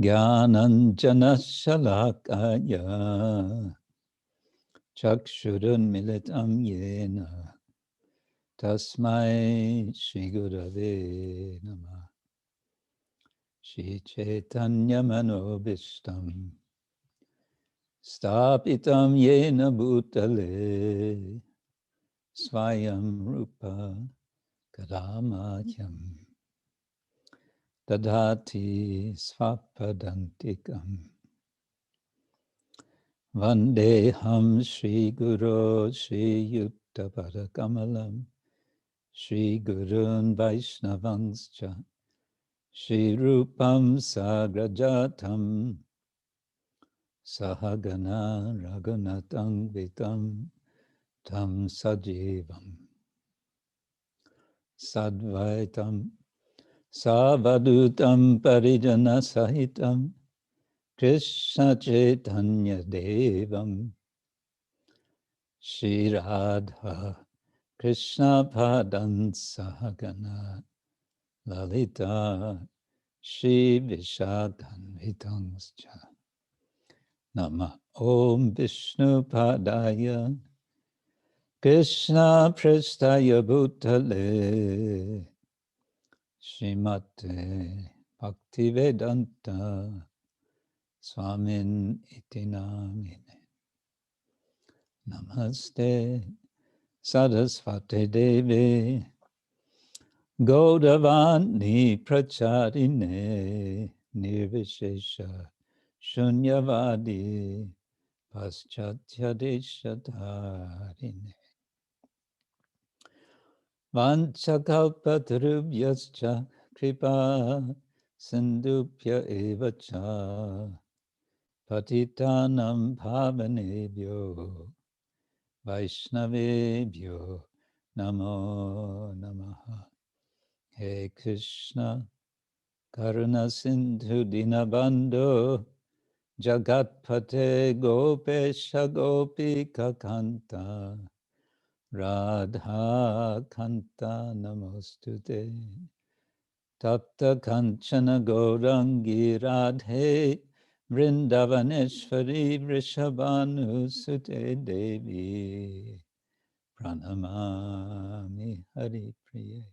Jnananjana Shalakaya Chakshurunmilitam Yena Tasmai Shri Gurave Namah. Shri Chaitanya Manobishtam Stapitam Yena Bhutale Swayam Rupa Kadamatyam Dadati Svapadantikam Vandeham Shri Guru Shri Yutta Padakamalam Shri Gurun Vaishnavangscha Shri Rupam Sagrajatam Sahagana Raghunatam Vitam Tam Sajivam Sadvaitam Savadutam Parijana Sahitam Krishna Chaitanya Devam Shri Radha Krishna Padan Sahagana Lalita Shri Vishadhan Vitangscha Nama Om Vishnu Padaya Krishna Prestaya Bhutale Srimate Bhaktivedanta Swamin iti namine. Namaste Sarasvate Devi Gaudavani Pracharine Nirvishesha Shunyavadi Paschatya Deshatarine Vanchakalpatarubhyascha Kripa Sindhupya Evacha Patitanam Bhavanebhyo Vaishnavebhyo Namo Namaha. He Krishna Karuna Sindhu Dinabandhu Jagatpate Gopesha Gopika Kanta Radha Kanta Namostute Tapta Kanchana Gaurangi Radhe Vrindavaneshwari Vrishabhanu Sute Devi Pranamami Hari Priye.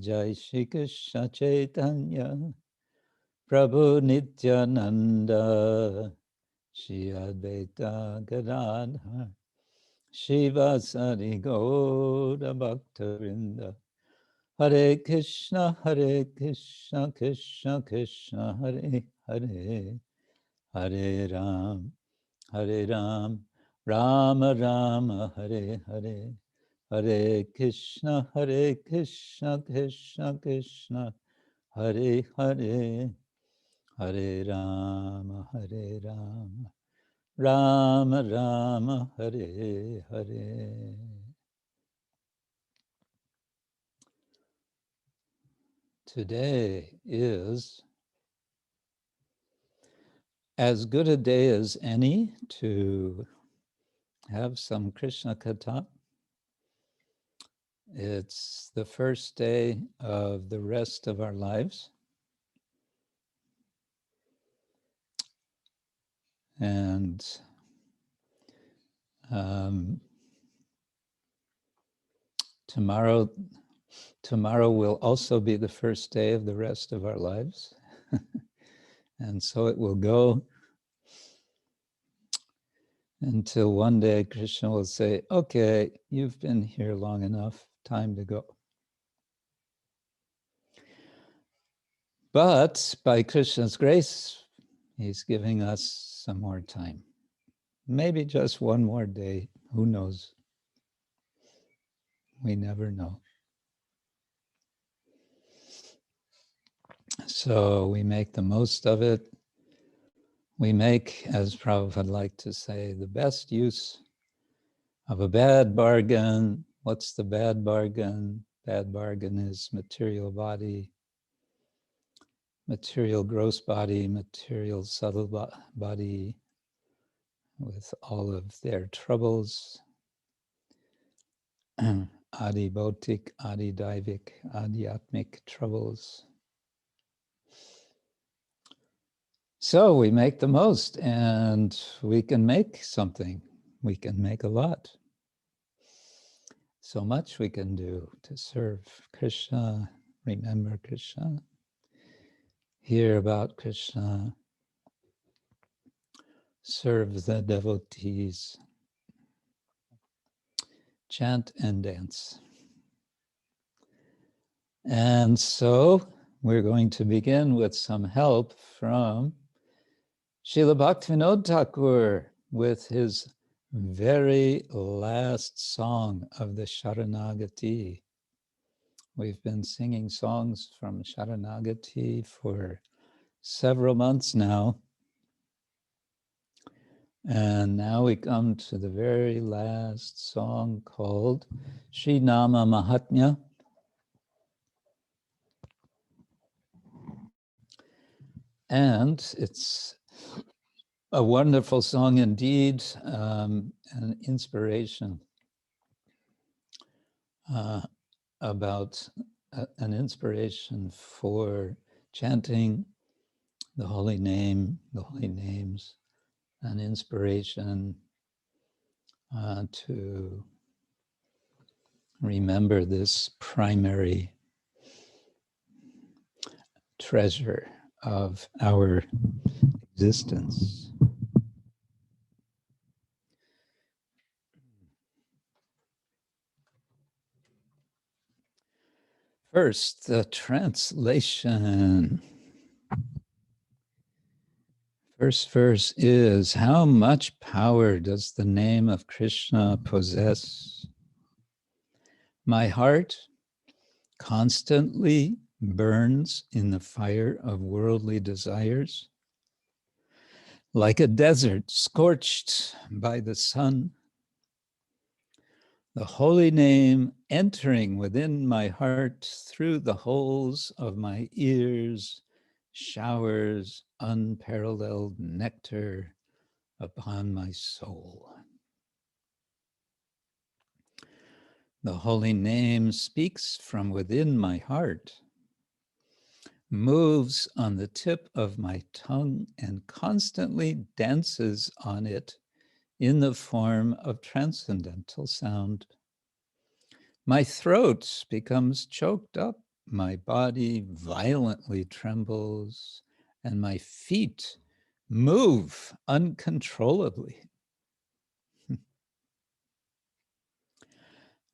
Jai Shri Krishna Chaitanya Prabhu Nityananda Shri Advaita Gadadhar Shivasari Gaura Bhaktavinda Hare Krishna Krishna Krishna Hare Hare Hare Ram Rama Rama Hare Hare Hare Krishna Krishna Krishna Hare Hare Hare Rama Rama Rama Hare Hare. Today is as good a day as any to have some Krishna Katha. It's the first day of the rest of our lives. And tomorrow will also be the first day of the rest of our lives. And so it will go until one day Krishna will say, okay, you've been here long enough, time to go. But by Krishna's grace, he's giving us some more time. Maybe just one more day, who knows? We never know. So we make the most of it. We make, as Prabhupada liked to say, the best use of a bad bargain. What's the bad bargain? Bad bargain is material body, material gross body, material subtle body, with all of their troubles, adi-bautic, adi-daivik, adhyatmic troubles. So we make the most, and we can make something. We can make a lot. So much we can do to serve Krishna, remember Krishna, hear about Krishna, serve the devotees, chant and dance. And so we're going to begin with some help from Srila Bhaktivinoda Thakur with his very last song of the Saranagati. We've been singing songs from Saranagati for several months now. And now we come to the very last song called Sri Nama Mahatmya. And it's a wonderful song indeed, an inspiration about an inspiration for chanting the holy name, the holy names, an inspiration to remember this primary treasure of our existence. First, the translation. First verse is, how much power does the name of Krishna possess? My heart constantly burns in the fire of worldly desires. Like a desert scorched by the sun, the holy name entering within my heart through the holes of my ears showers unparalleled nectar upon my soul. The holy name speaks from within my heart, moves on the tip of my tongue, and constantly dances on it in the form of transcendental sound. My throat becomes choked up, my body violently trembles, and my feet move uncontrollably.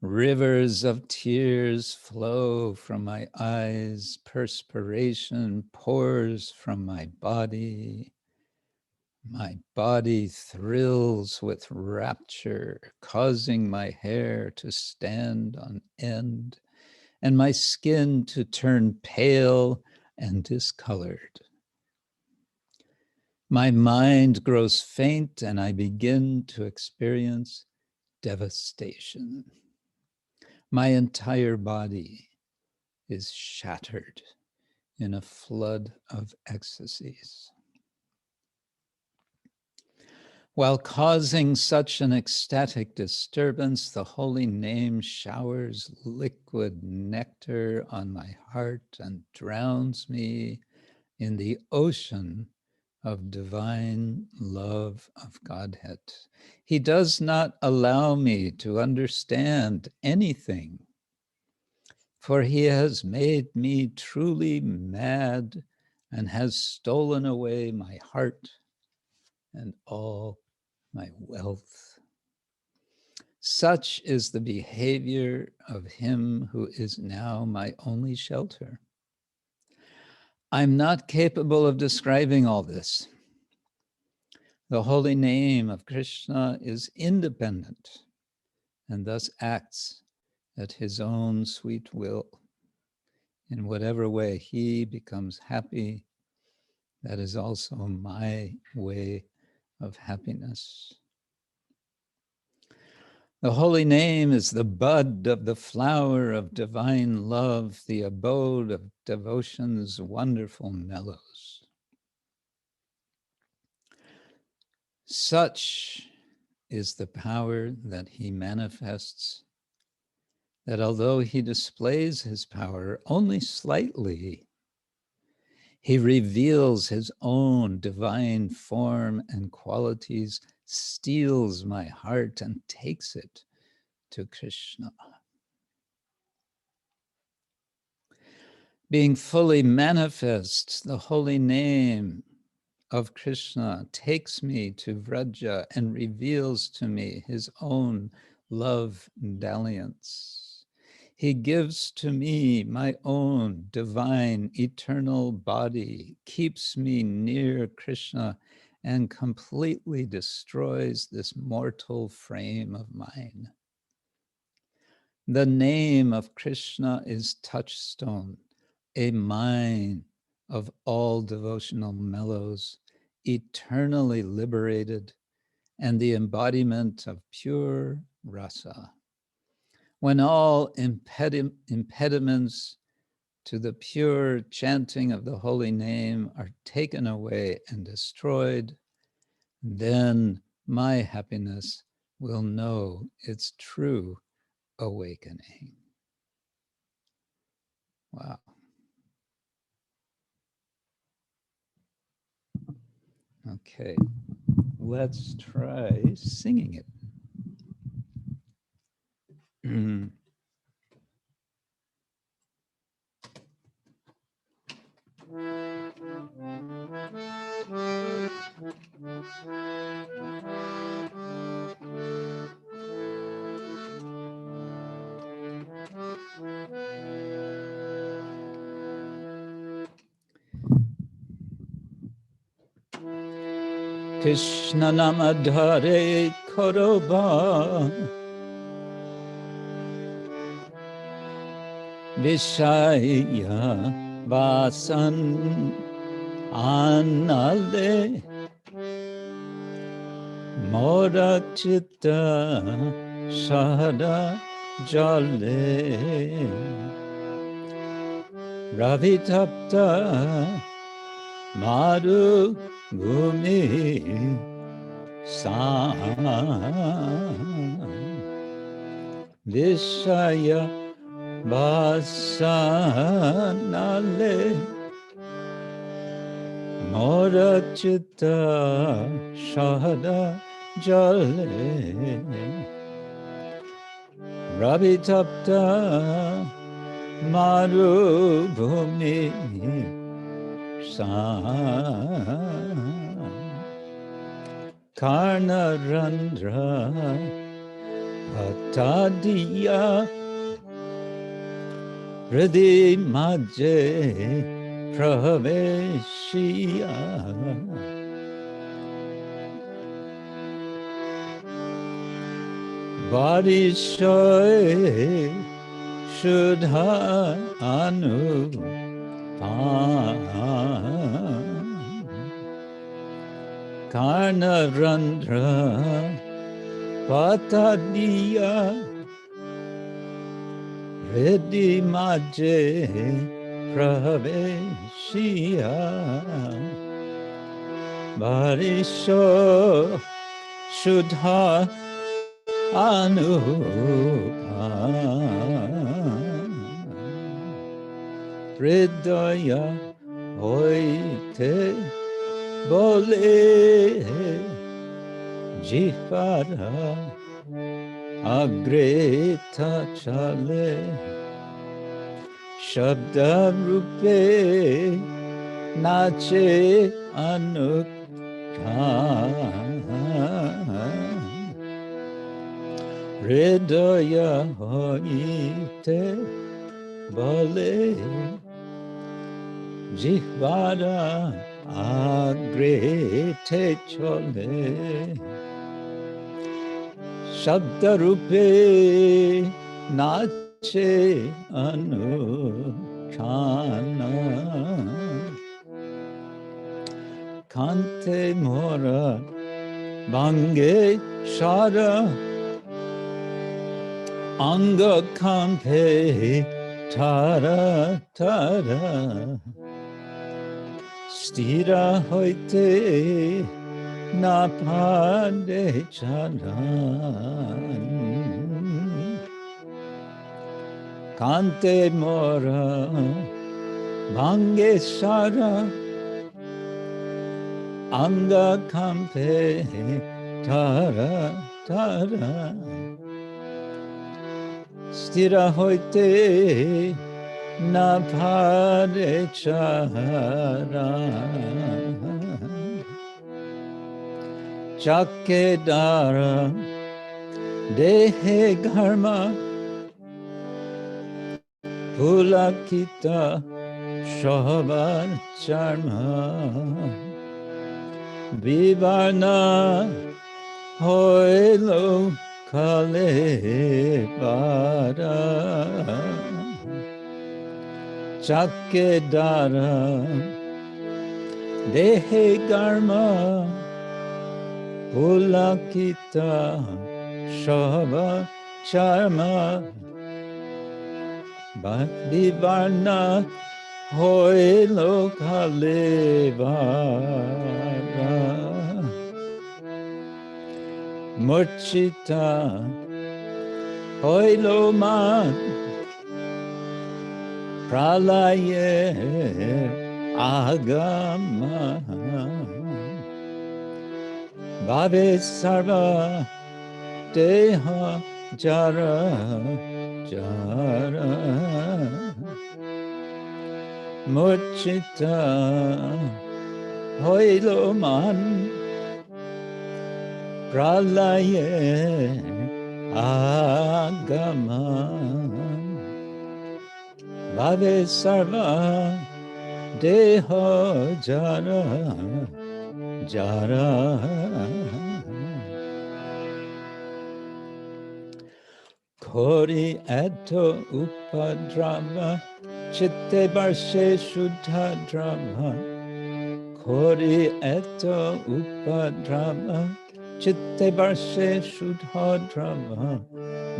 Rivers of tears flow from my eyes, perspiration pours from my body. My body thrills with rapture, causing my hair to stand on end and my skin to turn pale and discolored. My mind grows faint and I begin to experience devastation. My entire body is shattered in a flood of ecstasies. While causing such an ecstatic disturbance, the holy name showers liquid nectar on my heart and drowns me in the ocean of divine love of Godhead. He does not allow me to understand anything, for he has made me truly mad and has stolen away my heart and all my wealth. Such is the behavior of him who is now my only shelter. I'm not capable of describing all this. The holy name of Krishna is independent and thus acts at his own sweet will. In whatever way he becomes happy, that is also my way of happiness. The holy name is the bud of the flower of divine love, the abode of devotion's wonderful mellows. Such is the power that he manifests, that although he displays his power only slightly, He reveals his own divine form and qualities, steals my heart and takes it to Krishna. Being fully manifest, the holy name of Krishna takes me to Vraja and reveals to me his own love dalliance. He gives to me my own divine eternal body, keeps me near Krishna, and completely destroys this mortal frame of mine. The name of Krishna is touchstone, a mine of all devotional mellows, eternally liberated, and the embodiment of pure rasa. When all impediments to the pure chanting of the holy name are taken away and destroyed, then my happiness will know its true awakening. Wow. Okay, let's try singing it. Krishna nama Dhare Koto aya-vāsanānale mora citta sadā jwale ravi-tapta maru-bhūmi-sam aya-vāsanānale mora citta sadā jwale ravi-tapta maru-bhūmi-sam karna-randhra-patha diyā mājhe praveśiyā varis sudhā anupam karna-randhra-patha diyā mājhe praveśiyā varis sudhā anupam doya hoite bole jihvara agreta chale śabda-rūpe nache anupam doya hoite bole jihvara agrete chale śabda-rūpe nache anupam kante mora bange shara anga kampe tara tara stira hoite na pade charan kante mora Bhangeshara Anga Kampe Tara Tara Stira hoite Na Pare Chara Chakedara Dehe Garma Pulakita Shobar Charma Vivarna Hoilo Kale Bara Chakedara Dehe Garma Pulakita Shobar Charma Vivarna Hoilo Kale Bara Murchita Hoilo Man Pralaye Agama Bhave Sarva Deha Jara Jara Murchita Hoilo Man Pralaye Agama Bhave Sarva Deha Jara Jara Kori Eto Upadrama Chitte Barshe Shuddha Drama Kori Eto Upadrama Chitte Barshe Shuddha Drama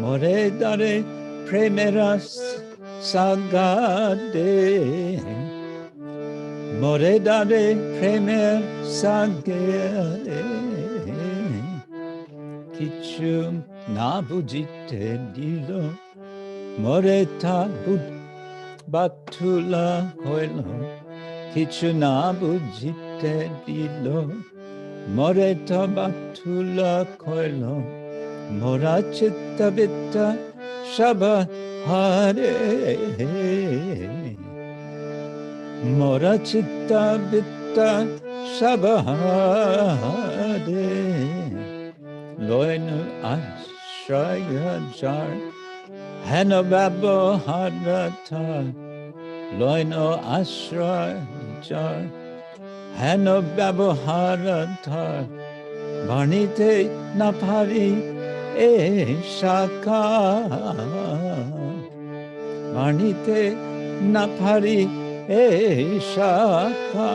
More Dhare Premeras Sagade More Dhare Premer Sagade Kichu Nabujite Dilo Moreta Batula Koilo Kichu Nabujite Dilo Moreta Batula Koilo Mora Chitta Vitta Shaba Hare Mora Chitta Vitta Shaba Hare Loinu Ashraya Jar Hanababo Harata Loinu Ashraya Jar Hanababo Harata Varnite Napari Shaka Varnite Napari Shaka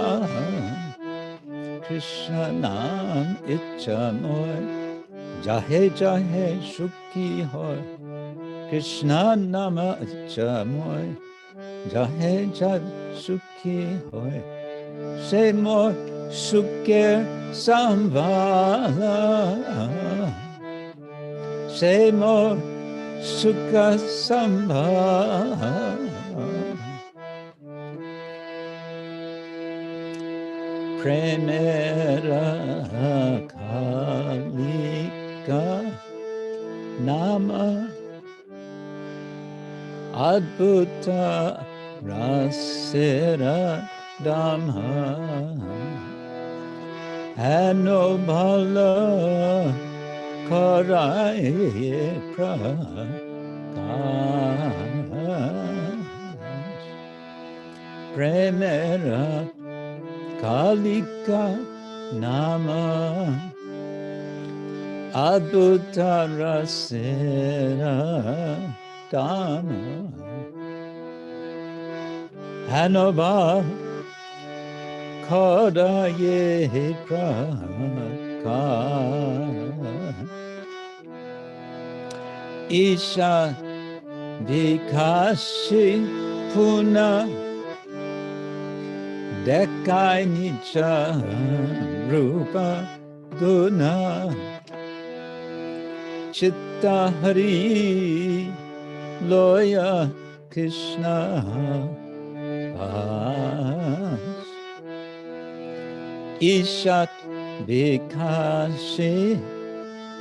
Krishna Nam Ichamoy Jahe Jahe Shukhi Hoy Krishna Nama Ichamoy Jahe Jahe Shukhi Hoy Se Mor Sukher Samvala Se Mor Sukha Samvala Premera Kalika Nama Adbhuta Rasera Dhamma Anubhala Karaye Prakash Premera Kalika Nama Adbhuta Rasera Dhamma Hanobha Kodaye Prakash Isha Vikashi Puna Dekai Nicha Rupa Guna Chitta Hari Loya Krishna vas. Ishat bikashi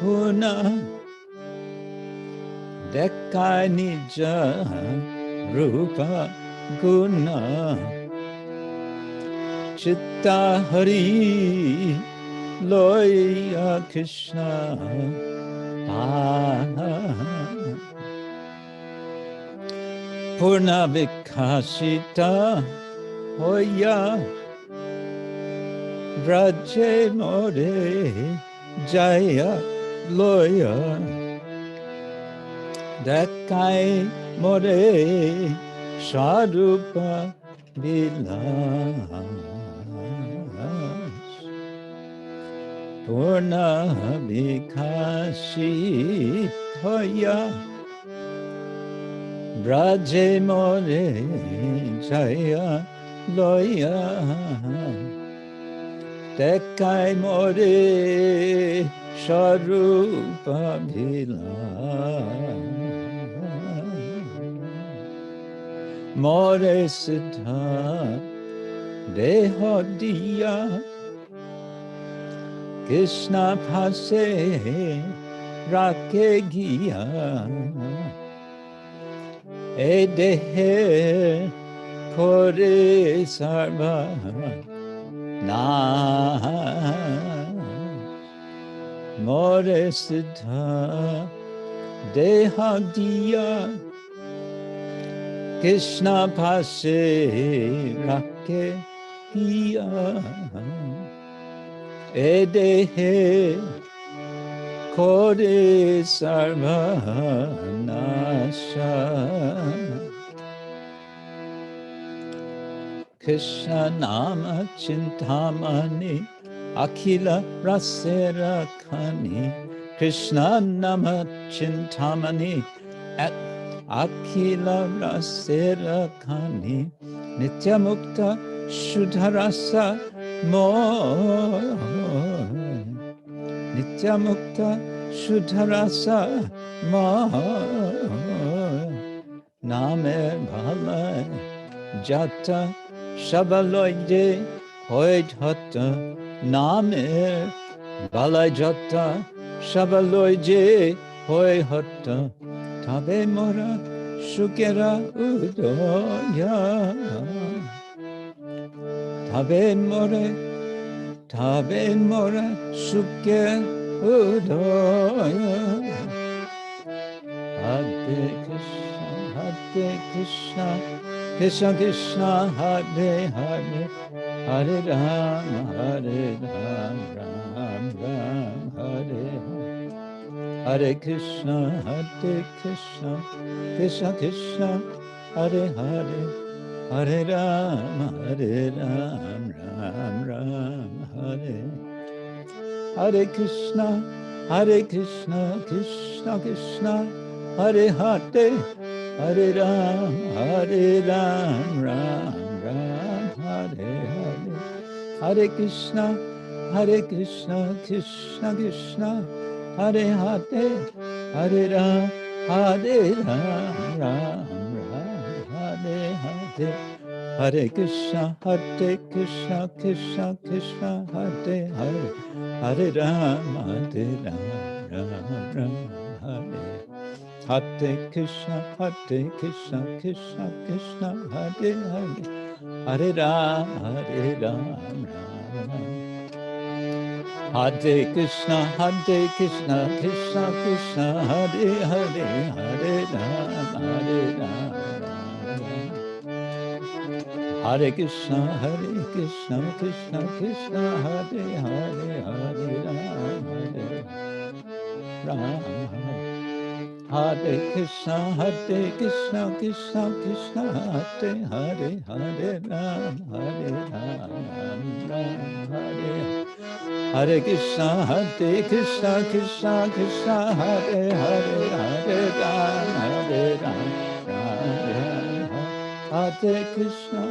puna dekai nija rupa guna citta hari loya Krishna purna vikashita hoya vraje more jaya loya dekai more sharupa vilas purna vikashi hoya vraje more jaya loya dekai more sharupa vilas more sudhā deho diyā Krishna phase rake giya e dehe kore sarva more sudhā deha diyā Krishna phase rake giya e dehe kore sarva nasha. Krishna nama chintamani akhila rasera khani Krishna nama chintamani at akhila rasera khani nitya mukta shuddha rasa mora nitya mukta shuddha rasa mora namer bhalai jata shabaloide hoite namer bhalai jata shabaloide hoite tabe mora shukera udoya tabe more suke udoya Hare Krishna Krishna Krishna Hare Hare Hare Rama Ram Ram Hare Hare Krishna Krishna Krishna Hare Hare Hare Rama Ram Ram Hare Hare Krishna Krishna Krishna Hare Hare Hare Ram Ram Hare Hare Hare Krishna Krishna Krishna Hare Hare Hare Ram Ram Hare Hare Hare Krishna Krishna Hare Hare Hare Ram Ram Hare Hare Krishna Krishna Hare Hare Hare Ram Ram Hare Krishna Krishna Hare Hare Hare Ram Hare Krishna Krishna Hare Hare Hare Ram Hare Krishna Krishna Hare Hare Hare Ram Hare Hare Krishna Krishna Hare Hare Hare Ram Hare Krishna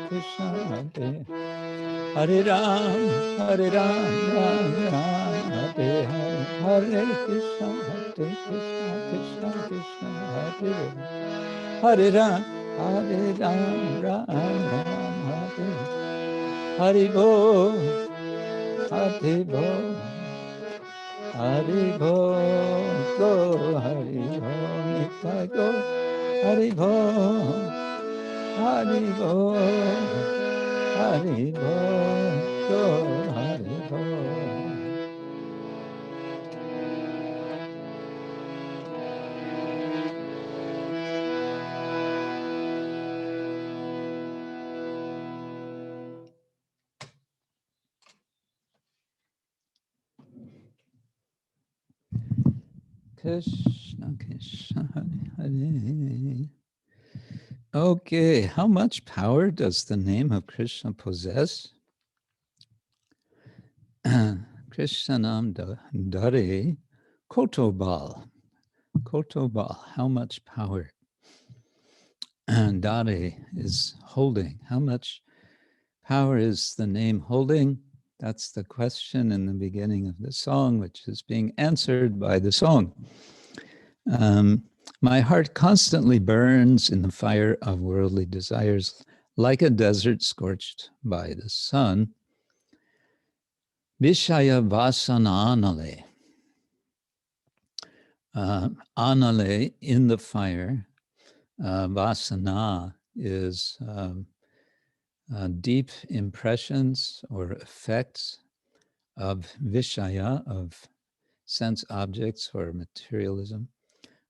Krishna Hare Hare Ram Hare Hare Krishna Krishna Hare Hare Ram Hare Ram, Ram Ram, Hare Bo, Hare Bo, Hare Bo, Go, Hare Bo, Nitai Go, Hare Bo, Hare Bo, Hare Bo, Go, Hare Bo. Krishna, Krishna, Hare Hare. Okay, how much power does the name of Krishna possess? Krishnanam Dhare, Koto bal. Koto bal, how much power? And Dhare is holding. How much power is the name holding? That's the question in the beginning of the song, which is being answered by the song. My heart constantly burns in the fire of worldly desires, like a desert scorched by the sun. aya-vāsanānale. Anale, in the fire. Vasana is deep impressions or effects of vishaya, of sense objects or materialism.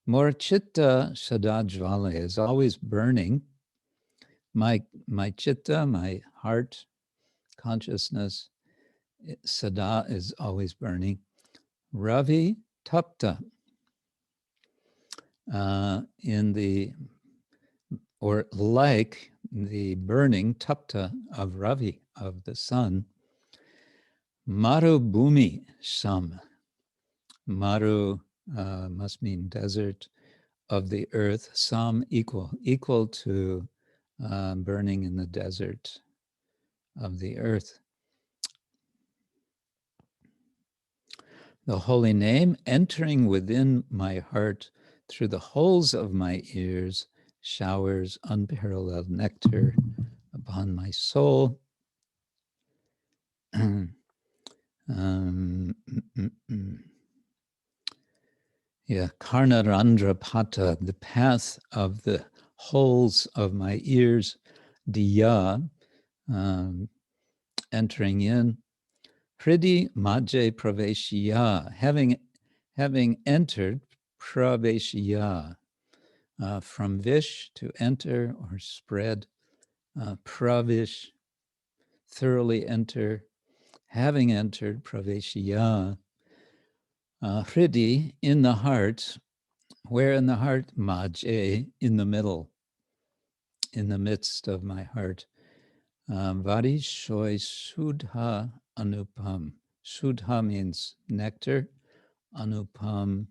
Citta, sadā, jwale is always burning. My citta, my heart, consciousness, sadā is always burning. Ravi-tapta, in the, or like the burning tapta of Ravi, of the sun. Maru-bhūmi-sam. Maru must mean desert, of the earth. Sam, equal to burning in the desert of the earth. The holy name entering within my heart through the holes of my ears showers unparalleled nectar upon my soul. Yeah, karna-randhra-patha, the path of the holes of my ears, diyā, entering in. Mājhe praveśiyā, having entered, praveśiyā, from vish, to enter or spread, pravish, thoroughly enter, having entered, praveśiyā. Hridi, in the heart. Where in the heart? Mājhe, in the middle, in the midst of my heart. Varis sudhā anupam. Sudhā means nectar. Anupam,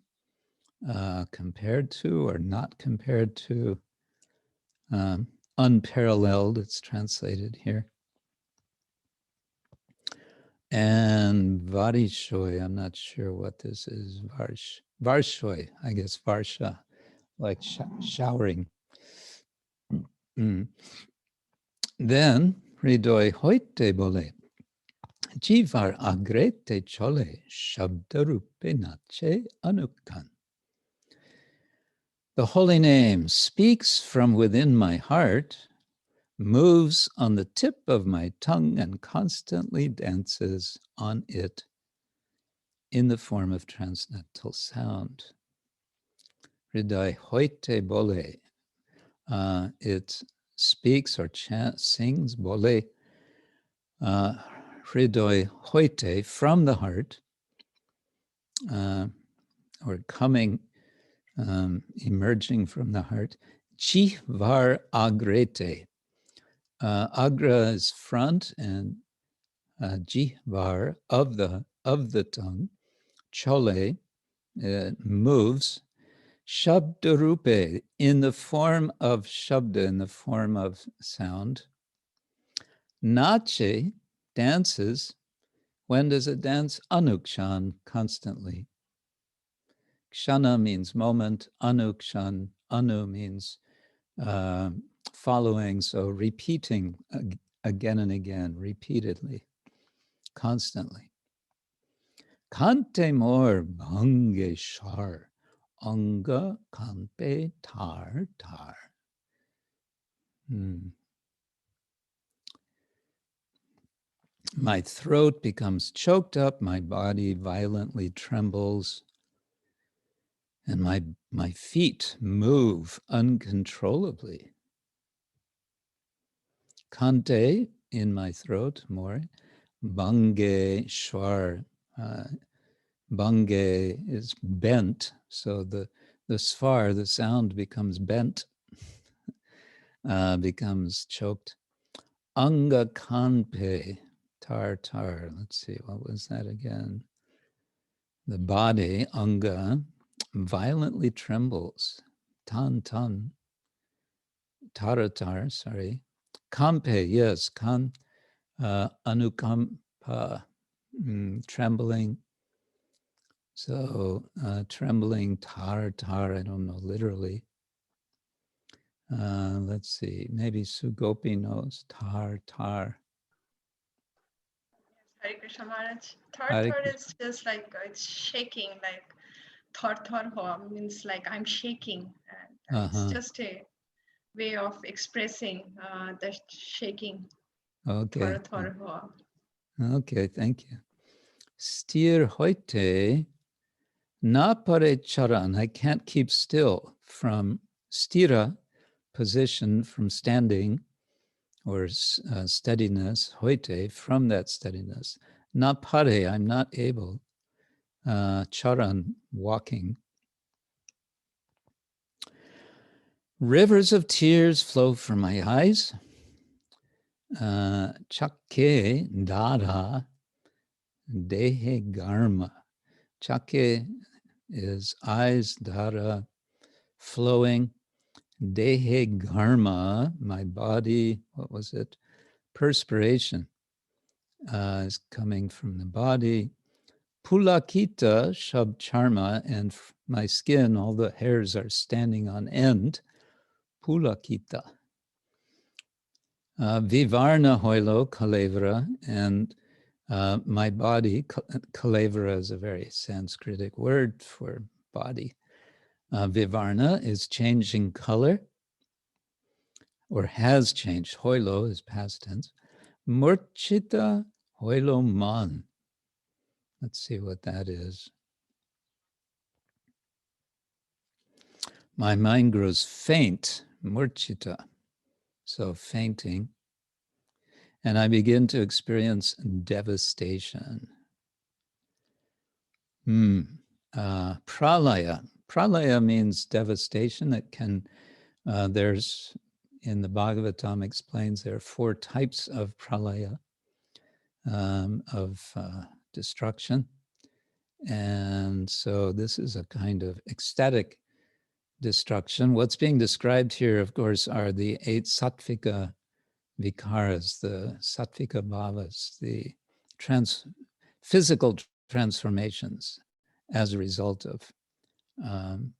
compared to or not compared to. Unparalleled, it's translated here. And varishoy, I'm not sure what this is. Varshoy, I guess varsha, like showering. Then, hridoy hoite bole. Jivar agrete chole, śabda-rūpe nache anukan. The holy name speaks from within my heart, moves on the tip of my tongue, and constantly dances on it in the form of transcendental sound. Hriday hoite bole. It speaks or sings, bole, hriday hoite, from the heart, or coming, emerging from the heart. Jivar agrete. Agra is front, and jivar, of the tongue. Chole, moves. Śabda-rūpe, in the form of shabda, in the form of sound. Nache, dances. When does it dance? Anukshan, constantly. Kshana means moment. Anukshan, anu means following, so repeating again and again, repeatedly, constantly. Kante mor bhange shar, anga kampe tar tar. My throat becomes choked up, my body violently trembles, and my feet move uncontrollably. Kante, in my throat, more. Bhange shwar. Bhange is bent, so the swar, the sound becomes bent, becomes choked. Anga kanpe, tar tar. Let's see, what was that again? The body, anga, violently trembles. Tan tan. Taratar, sorry. Kampe, yes, anukampa, trembling. So trembling, tar, I don't know, literally. Let's see, maybe Sugopi knows, tar. Hare Krishna Maharaj. Thar is just like, it's shaking, like thar hoa means like I'm shaking. And it's just a way of expressing the shaking. Okay. Thar hoa. Okay, thank you. Stir hoite, na pare charan. I can't keep still from stira, position, from standing, or steadiness, hoite, from that steadiness. Na pare, I'm not able. Charan, walking. Rivers of tears flow from my eyes. Chakke dara dehe garma. Chakke is eyes, dara, flowing. Dehe garma, my body, what was it? Perspiration is coming from the body. Pulakita, shab charma, and my skin, all the hairs are standing on end. Pulakita. Vivarna hoilo, kalevra, and my body, kalevra is a very Sanskritic word for body. Vivarna is changing color, or has changed. Hoilo is past tense. Murchita hoilo man. Let's see what that is. My mind grows faint, murchita, so fainting, and I begin to experience devastation. Pralaya. Pralaya means devastation. It can, there's, in the Bhagavatam explains there are 4 types of pralaya, of destruction. And so this is a kind of ecstatic destruction. What's being described here, of course, are the 8 sattvika vikaras, the sattvika bhavas, the physical transformations as a result of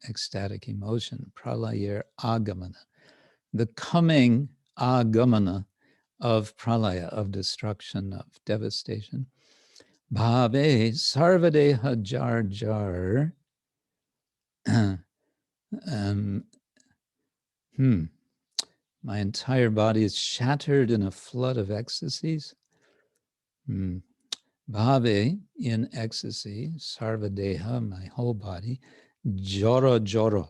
ecstatic emotion, pralayir agamana, the coming agamana of pralaya, of destruction, of devastation. Bhave sarvadeha jar jar. My entire body is shattered in a flood of ecstasies. Bhave, in ecstasy, sarvadeha, my whole body, jara jara.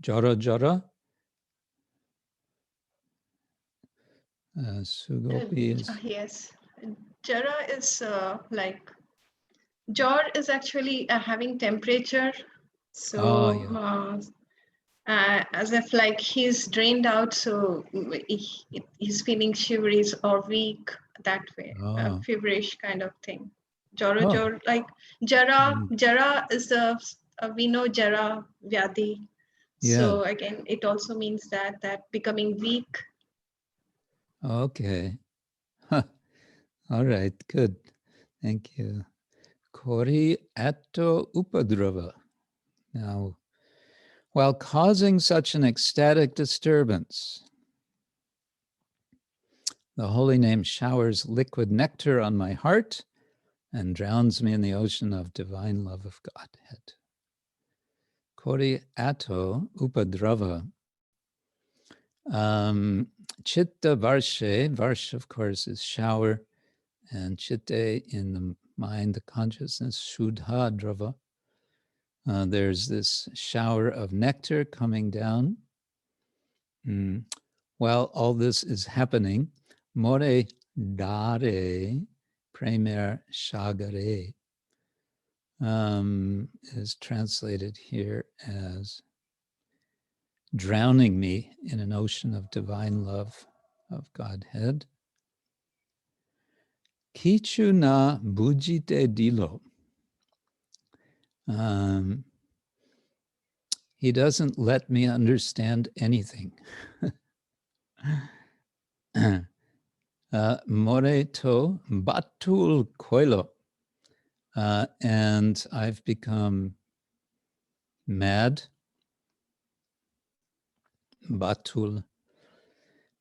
Jara jara. Sugopi is... Yes. Jara is like, jar is actually having temperature. So as if like he's drained out, so he's feeling shivery or weak, that way, feverish kind of thing. Jara, like jara is we know jara vyadhi. Yeah. So again, it also means that becoming weak. Okay. All right, good. Thank you. Kori atto upadrava. Now, while causing such an ecstatic disturbance. The holy name showers liquid nectar on my heart and drowns me in the ocean of divine love of Godhead. Kori ato upadrava. Citta varshe, varsh of course is shower, and citte in the mind, the consciousness, sudhā drava. There's this shower of nectar coming down. While all this is happening, more Dhare, premier shagare, is translated here as drowning me in an ocean of divine love of Godhead. Kichu na bujite dilo. He doesn't let me understand anything. More to batul koilo. And I've become mad. Batul.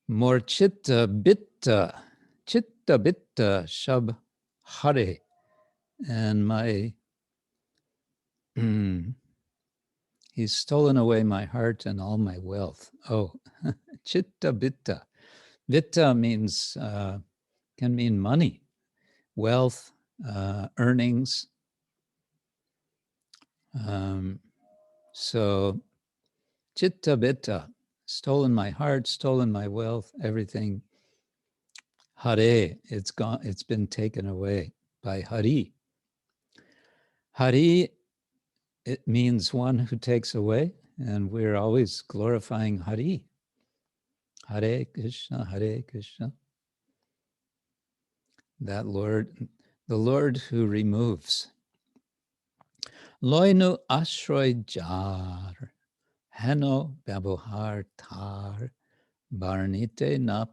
More citta bitta shab hare. And my, he's stolen away my heart and all my wealth. Oh, citta bitta. Vitta means, can mean money, wealth, earnings. So citta bitta, stolen my heart, stolen my wealth, everything. Hare, it's gone, it's been taken away by Hari. Hari, it means one who takes away, and we're always glorifying Hari. Hare Krishna, Hare Krishna. That Lord, the Lord who removes. Loinu ashroy jar, hano babohar tar, barnite na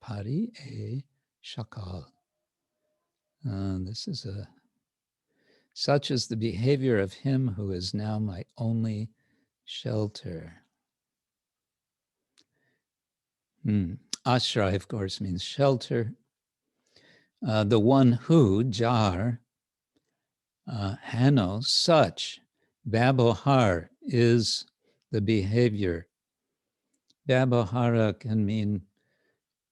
pari e shakal. This is such is the behavior of him who is now my only shelter. Ashray, of course, means shelter. The one who, jar, hano, such, babohar is the behavior. Babohara can mean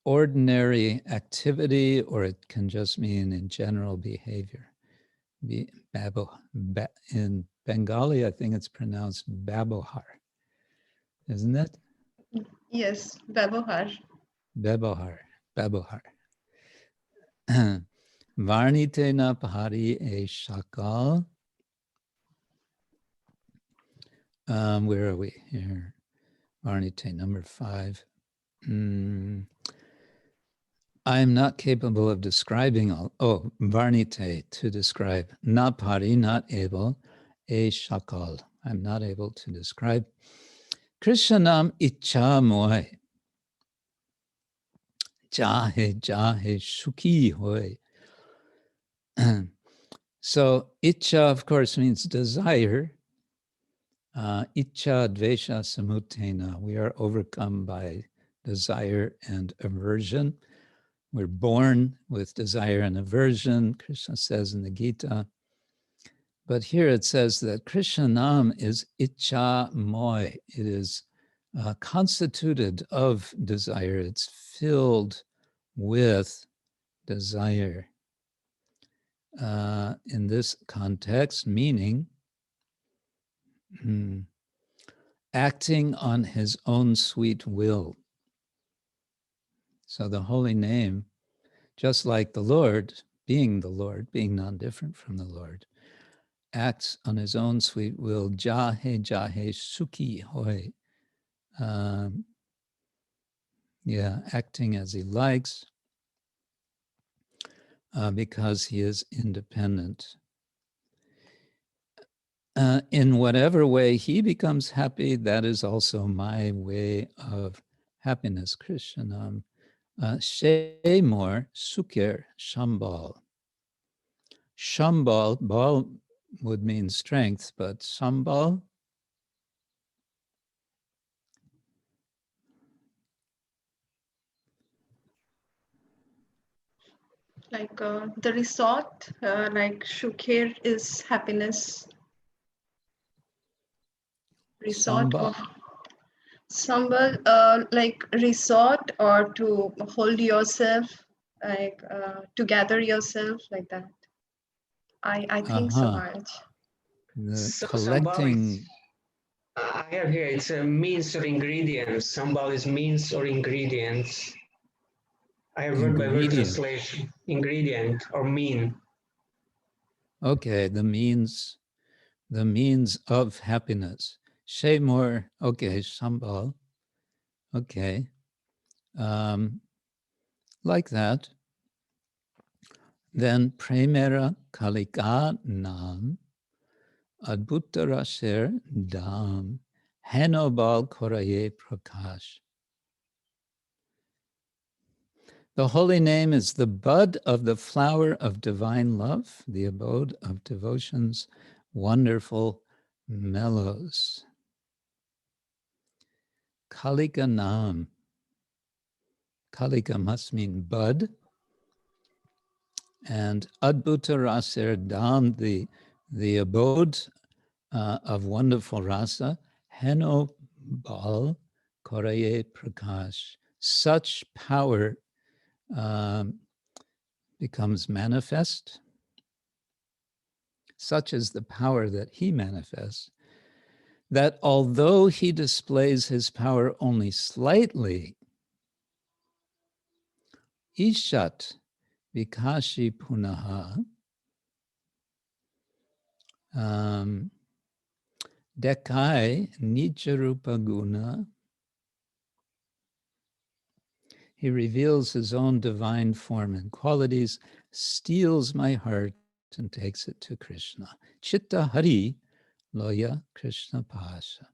ordinary activity, or it can just mean in general behavior. In Bengali, I think it's pronounced babohar, isn't it? Yes, babohar. Babohar, babohar. Varnite na pahari e shakal. Where are we here? Varnite, number 5. I'm not capable of describing all. Oh, varnite, to describe. Na pari, not able. E shakal, I'm not able to describe. Krishnam icha moy. Jahe, jahe, shuki hoy. So, icha, of course, means desire. Icha dvesha samutena. We are overcome by desire and aversion. We're born with desire and aversion, Krishna says in the Gita. But here it says that Krishnam is icha moy. It is constituted of desire. It's filled with desire. In this context, meaning acting on his own sweet will. So the holy name, just like the Lord, being non-different from the Lord, acts on his own sweet will, jahe, jahe, sukhi hoy. Acting as he likes, because he is independent. In whatever way he becomes happy, that is also my way of happiness. Krishnam. Shemor sukir shambal. Shambal, bal would mean strength, but shambal, Like the resort, like Shukher is happiness. Resort Samba. of Sambal, like resort or to hold yourself, like to gather yourself, like that. I think so, Maharaj. The So sambal is, collecting. I have here, it's a means or ingredients. Sambal is means or ingredients. I have word by word Ingredient. translation. Ingredient or mean. Okay, the means of happiness. Say more. Okay, sambal. Okay, like that. Then premera kalika nam adbhuttarasher dam hanobal koraye prakash. The holy name is the bud of the flower of divine love, the abode of devotion's wonderful mellows. Kalika nam. Kalika must mean bud. And adbhuta raser dham, the abode of wonderful rasa, heno bal koraye prakash. Such power becomes manifest. Such is the power that he manifests, that although he displays his power only slightly, ishat vikashi punaha, dekai nijarupa guna, he reveals his own divine form and qualities, steals my heart and takes it to Krishna. Citta hari loya Krishna pasha.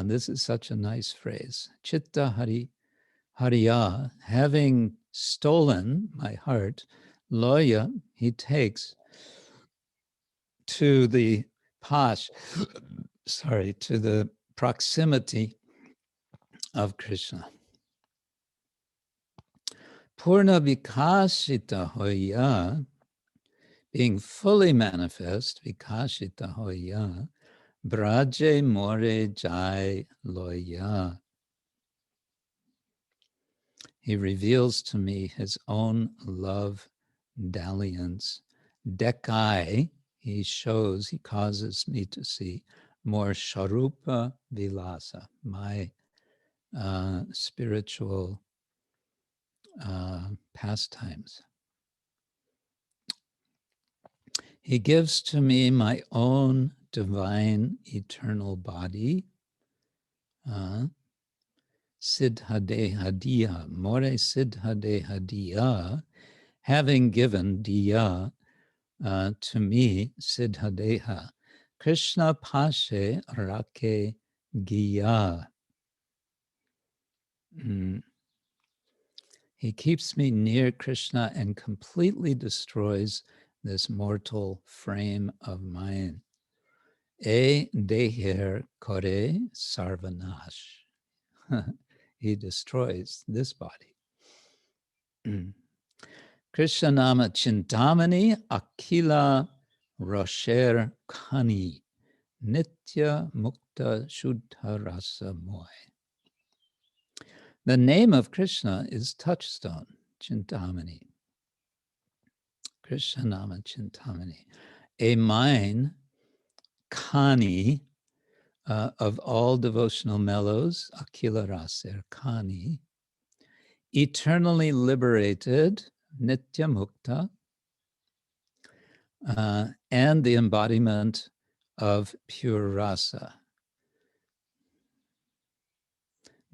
This is such a nice phrase. Citta hari hariya, having stolen my heart, loya, he takes to the to the proximity of Krishna. Purna vikashita hoya, being fully manifest, vikashita hoya, braje more jai loya. He reveals to me his own love dalliance. Dekai, he causes me to see more sharupa vilasa, my spiritual pastimes. He gives to me my own divine eternal body, siddha-deha diyā, more siddha-deha diyā, having given diyā to me, siddha-deha, Krishna pashe rake giyā. He keeps me near Krishna and completely destroys this mortal frame of mine. E deher kore sarvanash. He destroys this body. Krishna nama chintamani akila rosher kani nitya mukta shuddha rasa moy. The name of Krishna is touchstone, chintamani. Krishna nama chintamani. A mine, kani, of all devotional mellows, akila raser kani, eternally liberated, nitya mukta, and the embodiment of pure rasa.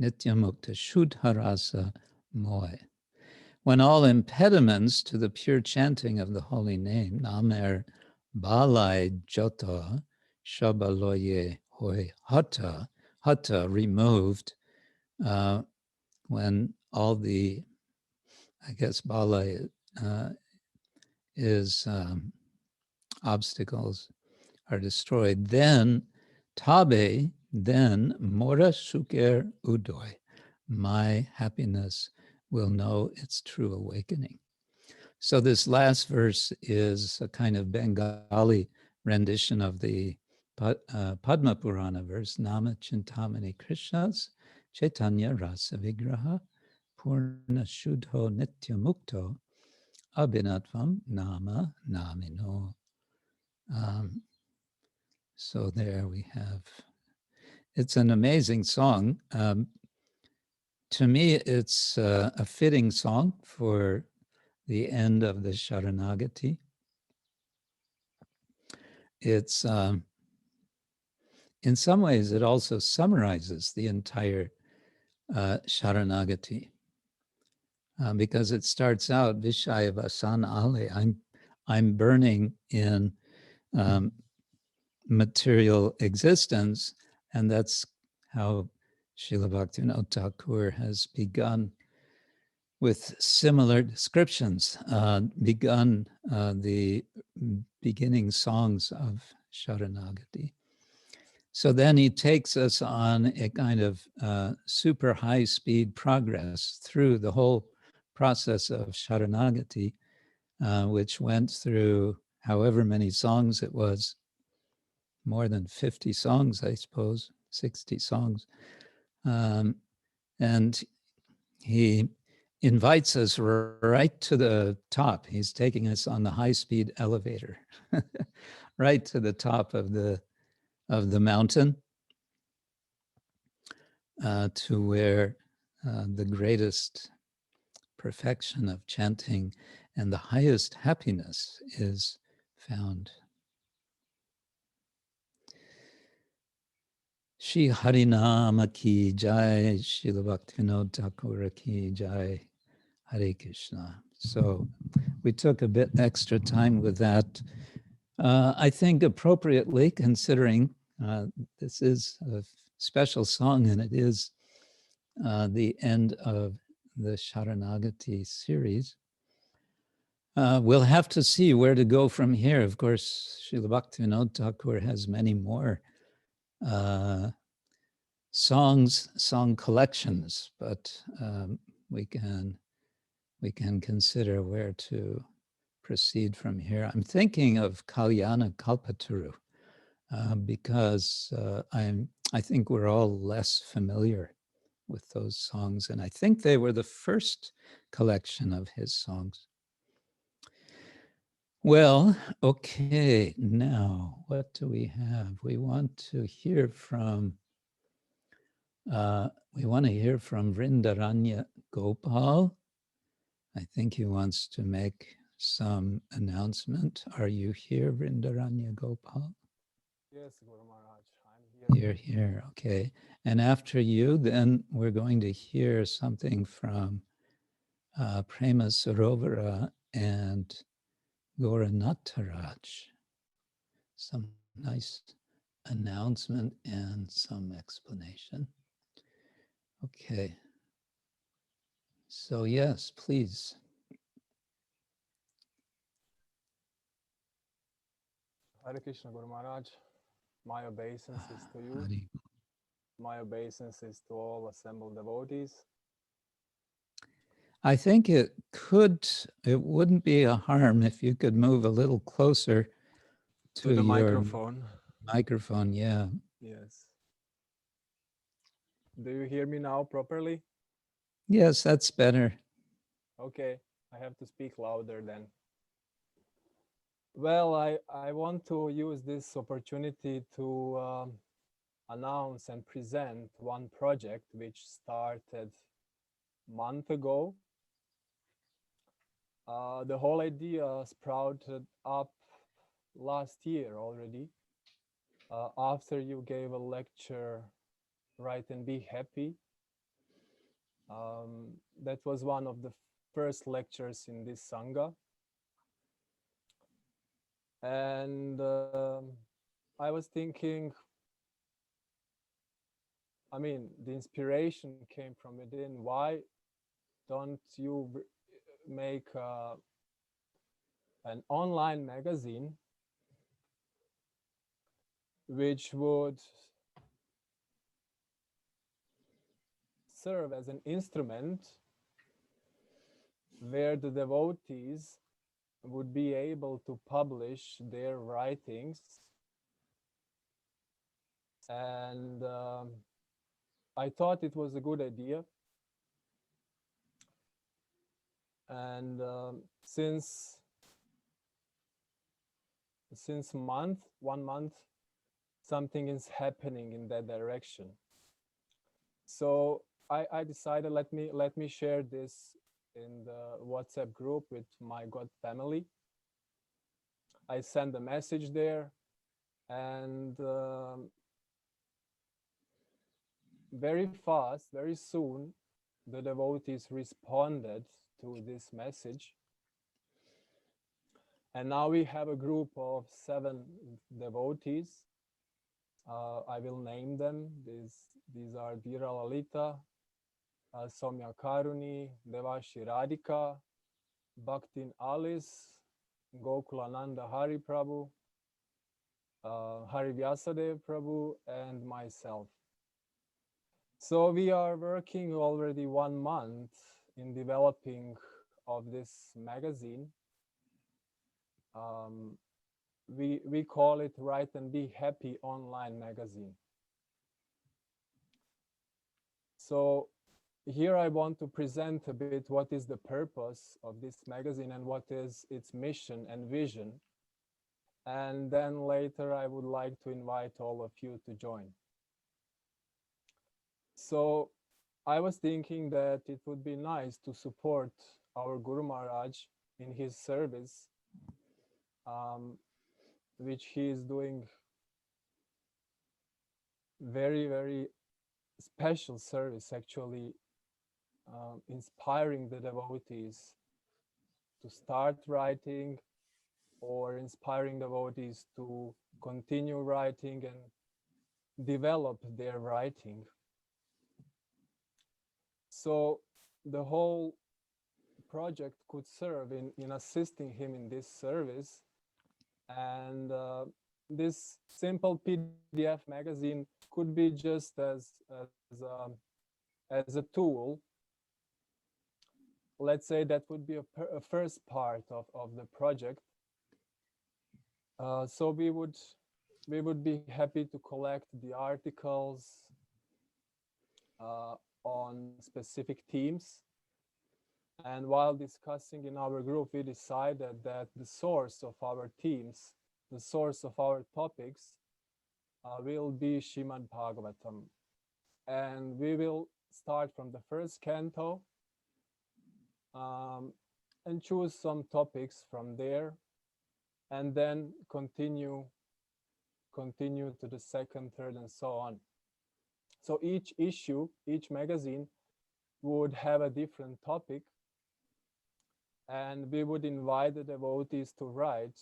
Nitya mukta, shuddha rasa moy. When all impediments to the pure chanting of the holy name, namer balai jota, shabaloye hoy hata, hata, removed, when all the, I guess balai is obstacles are destroyed, then tabe, then mora suker udoy, my happiness will know its true awakening. So this last verse is a kind of Bengali rendition of the Padma Purana verse, Nama Chintamani Krishna's Chaitanya Rasa Vigraha Purna Shuddho Nitya Mukto Abhinatvam Nama Namino. So there we have, it's an amazing song. To me, it's a fitting song for the end of the Saranagati. It's, in some ways, it also summarizes the entire Saranagati because it starts out, aya-vāsanānale, I'm burning in material existence, and that's how Srila Bhaktivinoda Thakura has begun with similar descriptions, begun the beginning songs of Saranagati. So then he takes us on a kind of super high speed progress through the whole process of Saranagati, which went through however many songs it was, more than 50 songs, I suppose, 60 songs. And he invites us right to the top. He's taking us on the high-speed elevator, right to the top of the mountain, to where the greatest perfection of chanting and the highest happiness is found. Shri Harinama ki jai, Srila Bhaktivinoda Thakura ki jai, Hare Krishna. So we took a bit extra time with that. I think appropriately, considering this is a special song and it is the end of the Saranagati series. We'll have to see where to go from here. Of course, Srila Bhaktivinoda Thakur has many more song collections, but we can consider where to proceed from here. I'm thinking of Kalyana Kalpataru because I think we're all less familiar with those songs, and I think they were the first collection of his songs. Well, okay, now what do we have? We want to hear from Vrindaranya Gopal. I think he wants to make some announcement. Are you here, Vrindaranya Gopal? Yes, Guru Maharaj, I'm here. You're here, okay. And after you, then we're going to hear something from Prema Sarovara and Gauranataraj. Some nice announcement and some explanation. Okay. So yes, please. Hare Krishna, Guru Maharaj. My obeisances to you. My obeisances to all assembled devotees. I think it wouldn't be a harm if you could move a little closer to the your microphone. Microphone, yeah. Yes. Do you hear me now properly? Yes, that's better. Okay, I have to speak louder then. Well, I want to use this opportunity to announce and present one project which started a month ago. The whole idea sprouted up last year already, after you gave a lecture, Write and Be Happy. That was one of the first lectures in this Sanga. And I was thinking, I mean, the inspiration came from within. Why don't you make an online magazine which would serve as an instrument where the devotees would be able to publish their writings. And I thought it was a good idea. And since 1 month, something is happening in that direction. So I decided, let me share this in the WhatsApp group with my God family. I sent a message there, and very fast, very soon, the devotees responded to this message. And now we have a group of 7 devotees. I will name them. These are Dhira Lalita, Soumya Karuni, Devashi Radhika, Bhaktin Alice, Gokulananda Hari Prabhu, Hari Vyasadev Prabhu, and myself. So we are working already 1 month in developing of this magazine. We call it Write and Be Happy Online Magazine. So here I want to present a bit what is the purpose of this magazine and what is its mission and vision. And then later I would like to invite all of you to join. So I was thinking that it would be nice to support our Guru Maharaj in his service, which he is doing very, very special service, actually, inspiring the devotees to start writing, or inspiring devotees to continue writing and develop their writing. So the whole project could serve in assisting him in this service. And this simple PDF magazine could be just as a tool. Let's say that would be a first part of the project. So we would be happy to collect the articles on specific themes. And while discussing in our group, we decided that the source of our themes, the source of our topics, will be Srimad Bhagavatam. And we will start from the first canto and choose some topics from there, and then continue to the second, third, and so on. So each issue, each magazine would have a different topic, and we would invite the devotees to write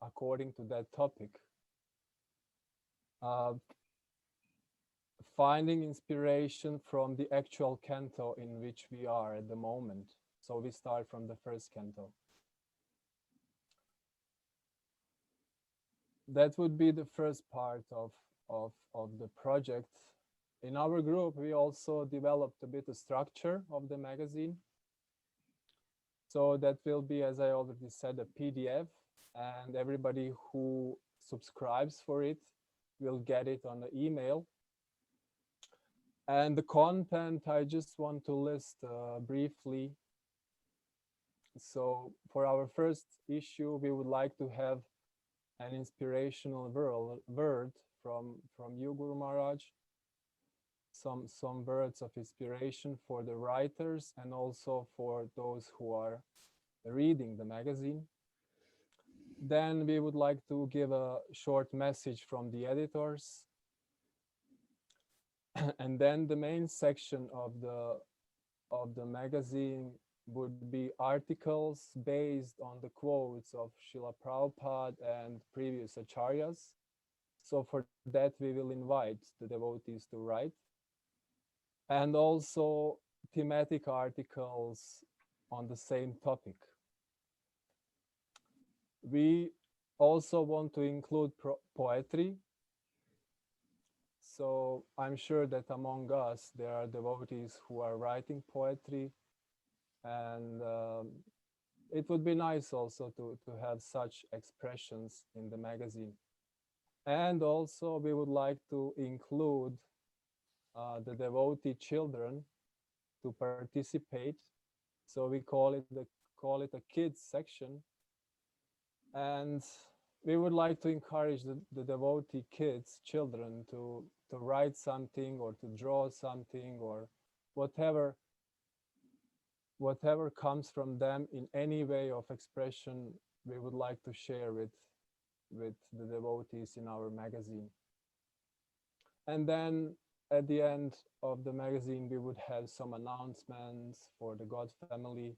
according to that topic. Finding inspiration from the actual canto in which we are at the moment. So we start from the first canto. That would be the first part of the project. In our group, we also developed a bit of structure of the magazine. So that will be, as I already said, a PDF, and everybody who subscribes for it will get it on the email. And the content, I just want to list briefly. So for our first issue, we would like to have an inspirational word from you, Guru Maharaj. Some words of inspiration for the writers and also for those who are reading the magazine. Then we would like to give a short message from the editors. And then the main section of the magazine would be articles based on the quotes of Srila Prabhupada and previous acharyas. So for that, we will invite the devotees to write. And also thematic articles on the same topic. We also want to include poetry. So I'm sure that among us, there are devotees who are writing poetry. And it would be nice also to have such expressions in the magazine. And also we would like to include the devotee children to participate. So we call it a kids section. And we would like to encourage the devotee kids, children, to write something or to draw something or whatever comes from them in any way of expression, we would like to share with the devotees in our magazine. And then at the end of the magazine, we would have some announcements for the God family,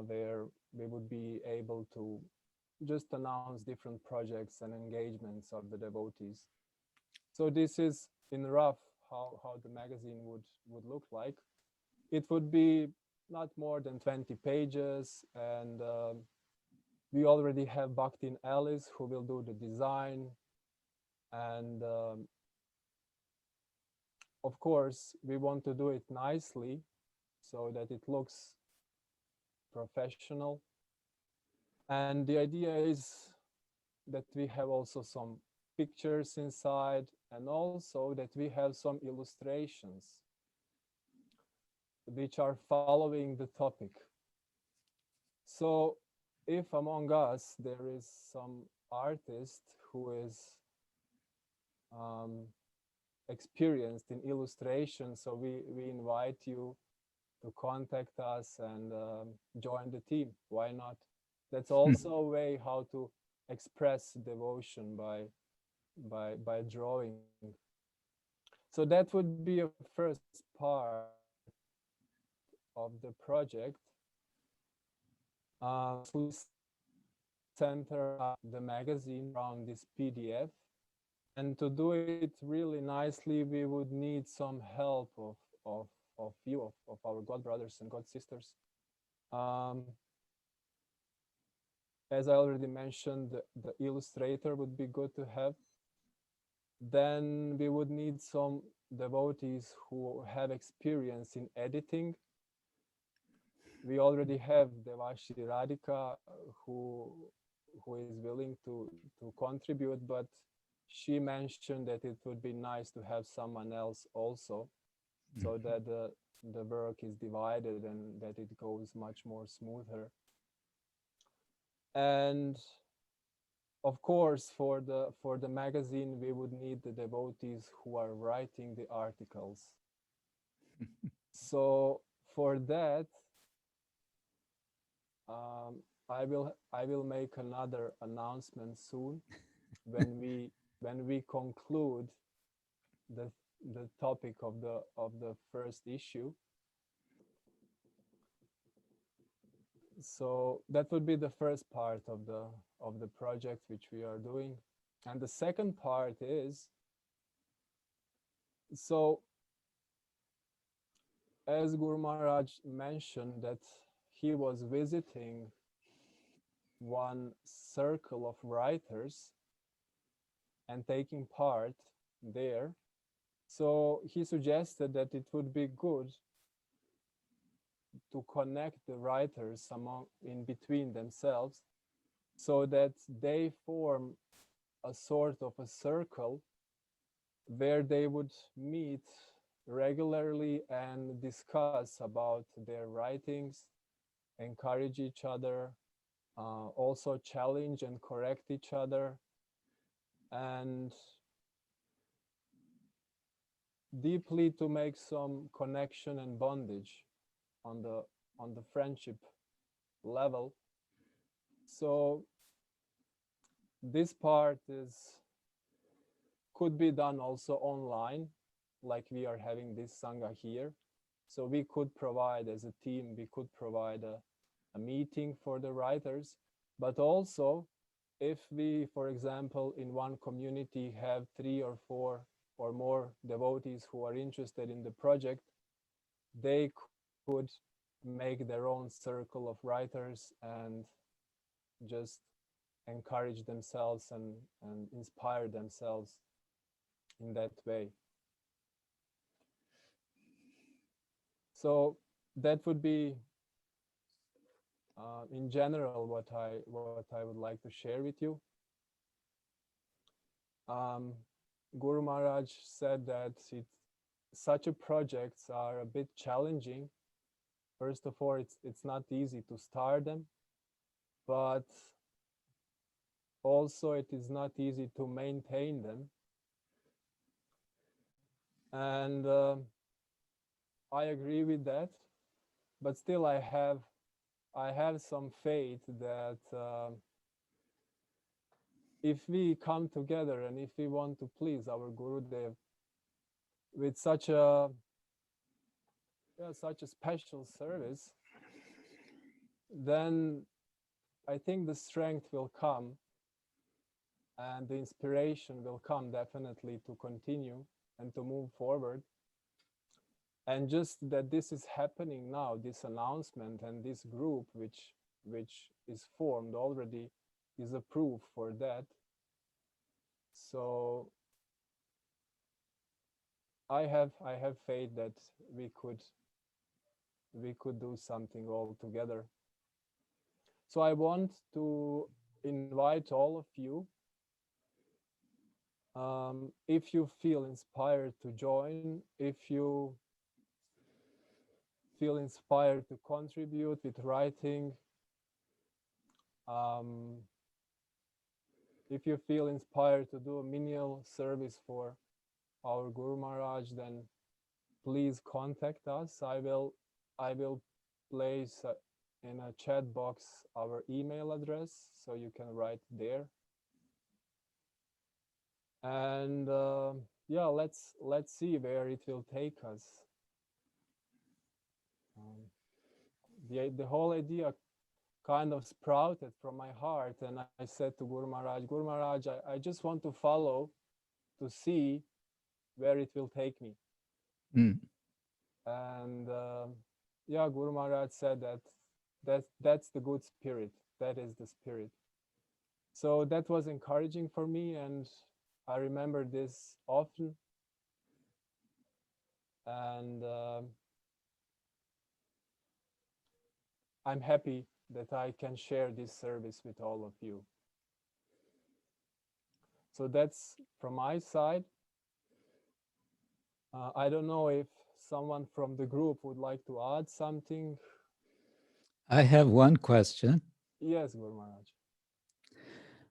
where we would be able to just announce different projects and engagements of the devotees. So this is in rough how the magazine would look like. It would be not more than 20 pages, and we already have Bhaktin Alice who will do the design, and of course we want to do it nicely so that it looks professional. And the idea is that we have also some pictures inside, and also that we have some illustrations which are following the topic. So if among us there is some artist who is experienced in illustration, so we invite you to contact us and join the team. Why not? That's also a way how to express devotion by drawing. So that would be a first part of the project. We center the magazine around this PDF, and to do it really nicely, we would need some help of you, of our God brothers and God sisters. As I already mentioned, the illustrator would be good to have. Then we would need some devotees who have experience in editing. We already have Devashi Radhika who is willing to contribute, but she mentioned that it would be nice to have someone else also, so that the work is divided and that it goes much more smoother. And of course, for the magazine, we would need the devotees who are writing the articles. So for that, I will make another announcement soon when we conclude the topic of the first issue. So that would be the first part of the project which we are doing. And the second part is, so as Guru Maharaj mentioned that he was visiting one circle of writers and taking part there, so he suggested that it would be good to connect the writers in between themselves, so that they form a sort of a circle where they would meet regularly and discuss about their writings, encourage each other, also challenge and correct each other, and deeply to make some connection and bondage on the friendship level. So this part could be done also online, like we are having this Sanga here. So we could provide, as a team, we could provide a meeting for the writers, but also if we, for example, in one community have 3 or 4 or more devotees who are interested in the project, they could make their own circle of writers and just encourage themselves and inspire themselves in that way. So that would be in general, what I would like to share with you. Guru Maharaj said that such a projects are a bit challenging. First of all, it's not easy to start them, but also it is not easy to maintain them. And I agree with that, but still I have some faith that if we come together and if we want to please our Gurudev with such a special service, then I think the strength will come and the inspiration will come definitely to continue and to move forward. And just that this is happening now, this announcement and this group which is formed already is a proof for that. So I have faith that we could do something all together. So I want to invite all of you, if you feel inspired to join, if you feel inspired to contribute with writing, if you feel inspired to do a menial service for our Guru Maharaj, then please contact us. I will place in a chat box our email address, so you can write there. And yeah, let's see where it will take us. The whole idea kind of sprouted from my heart, and I said to Guru Maharaj, I just want to follow to see where it will take me. And yeah, Guru Maharaj said that's the good spirit, that is the spirit. So that was encouraging for me, and I remember this often. And I'm happy that I can share this service with all of you. So that's from my side. I don't know if someone from the group would like to add something. I have one question. Yes, Guru Maharaj.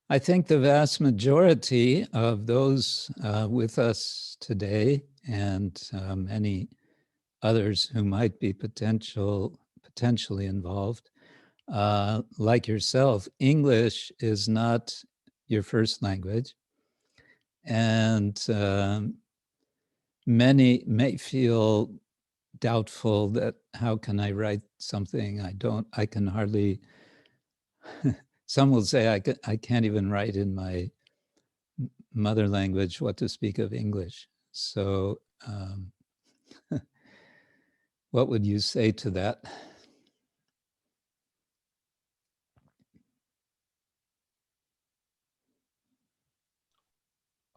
I think the vast majority of those with us today, and many others who might be potentially involved, like yourself, English is not your first language. And many may feel doubtful that how can I write something I can hardly, some will say I can't even write in my mother language, what to speak of English. So what would you say to that?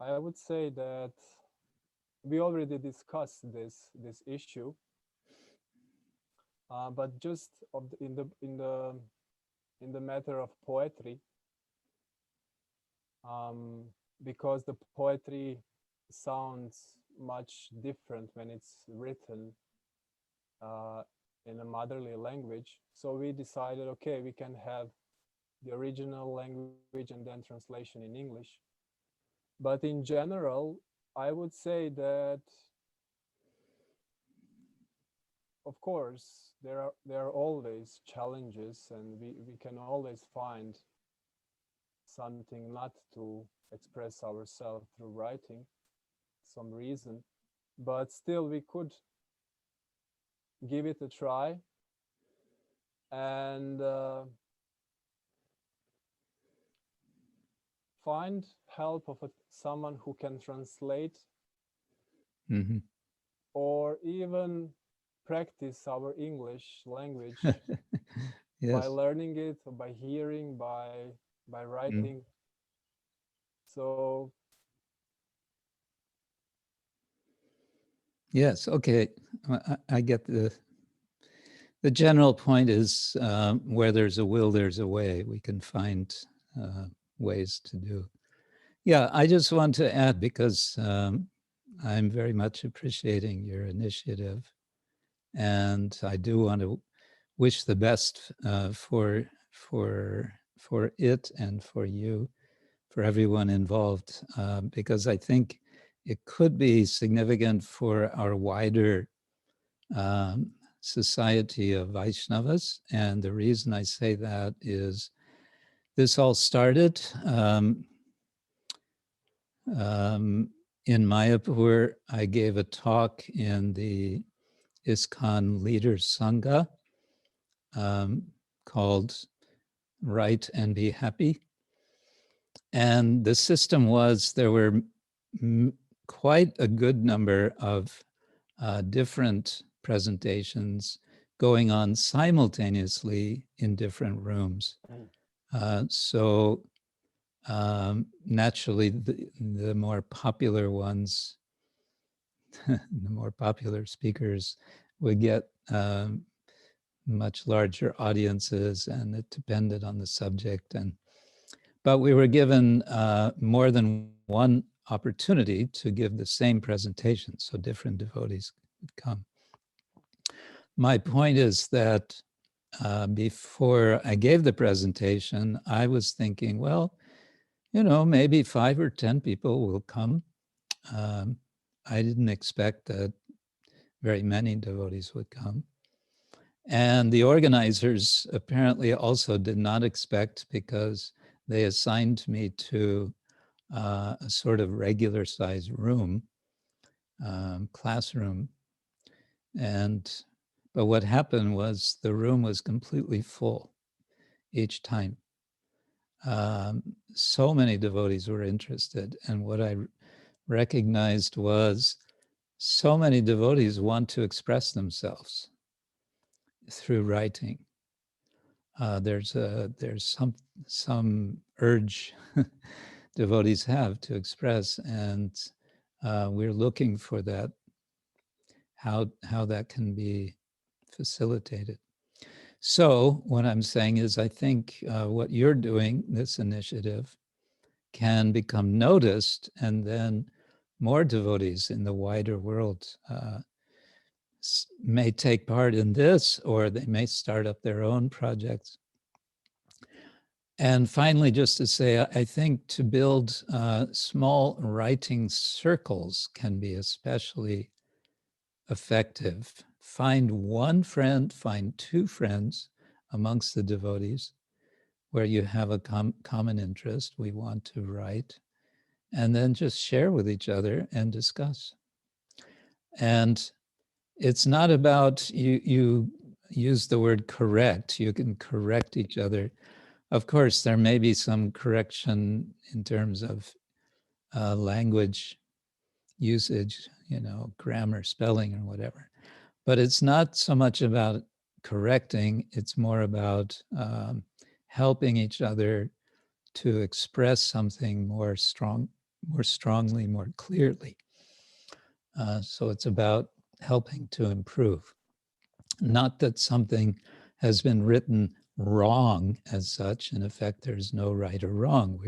I would say that we already discussed this issue, but just in the matter of poetry, because the poetry sounds much different when it's written in a motherly language. So we decided, okay, we can have the original language and then translation in English. But in general, I would say that, of course, there are always challenges, and we can always find something not to express ourselves through writing, some reason, but still we could give it a try and find help of someone who can translate, or even practice our English language Yes. by learning it, or by hearing, by writing. So yes, okay, I get the general point is where there's a will, there's a way. We can find ways to do. Yeah, I just want to add, because I'm very much appreciating your initiative, and I do want to wish the best for it and for you, for everyone involved, because I think it could be significant for our wider society of Vaishnavas. And the reason I say that is this all started in Mayapur. I gave a talk in the ISKCON Leaders Sanga called Write and Be Happy. And the system was, there were quite a good number of different presentations going on simultaneously in different rooms. So naturally, the more popular ones, the more popular speakers would get much larger audiences, and it depended on the subject. But we were given more than one opportunity to give the same presentation, so different devotees could come. My point is that before I gave the presentation, I was thinking, well, you know, maybe 5 or 10 people will come. I didn't expect that very many devotees would come. And the organizers apparently also did not expect, because they assigned me to a sort of regular size room, classroom. But what happened was the room was completely full each time. So many devotees were interested. And what I recognized was so many devotees want to express themselves through writing. There's some urge devotees have to express, and we're looking for that, how that can be facilitated. So what I'm saying is, I think what you're doing, this initiative, can become noticed, and then more devotees in the wider world may take part in this, or they may start up their own projects. And finally, just to say, I think to build small writing circles can be especially effective. Find one friend, find 2 friends amongst the devotees where you have a common interest. We want to write, and then just share with each other and discuss. And it's not about, you use the word correct. You can correct each other. Of course, there may be some correction in terms of language usage, you know, grammar, spelling, or whatever. But it's not so much about correcting. It's more about helping each other to express something more strongly, more clearly. So it's about helping to improve. Not that something has been written wrong as such. In effect, there's no right or wrong.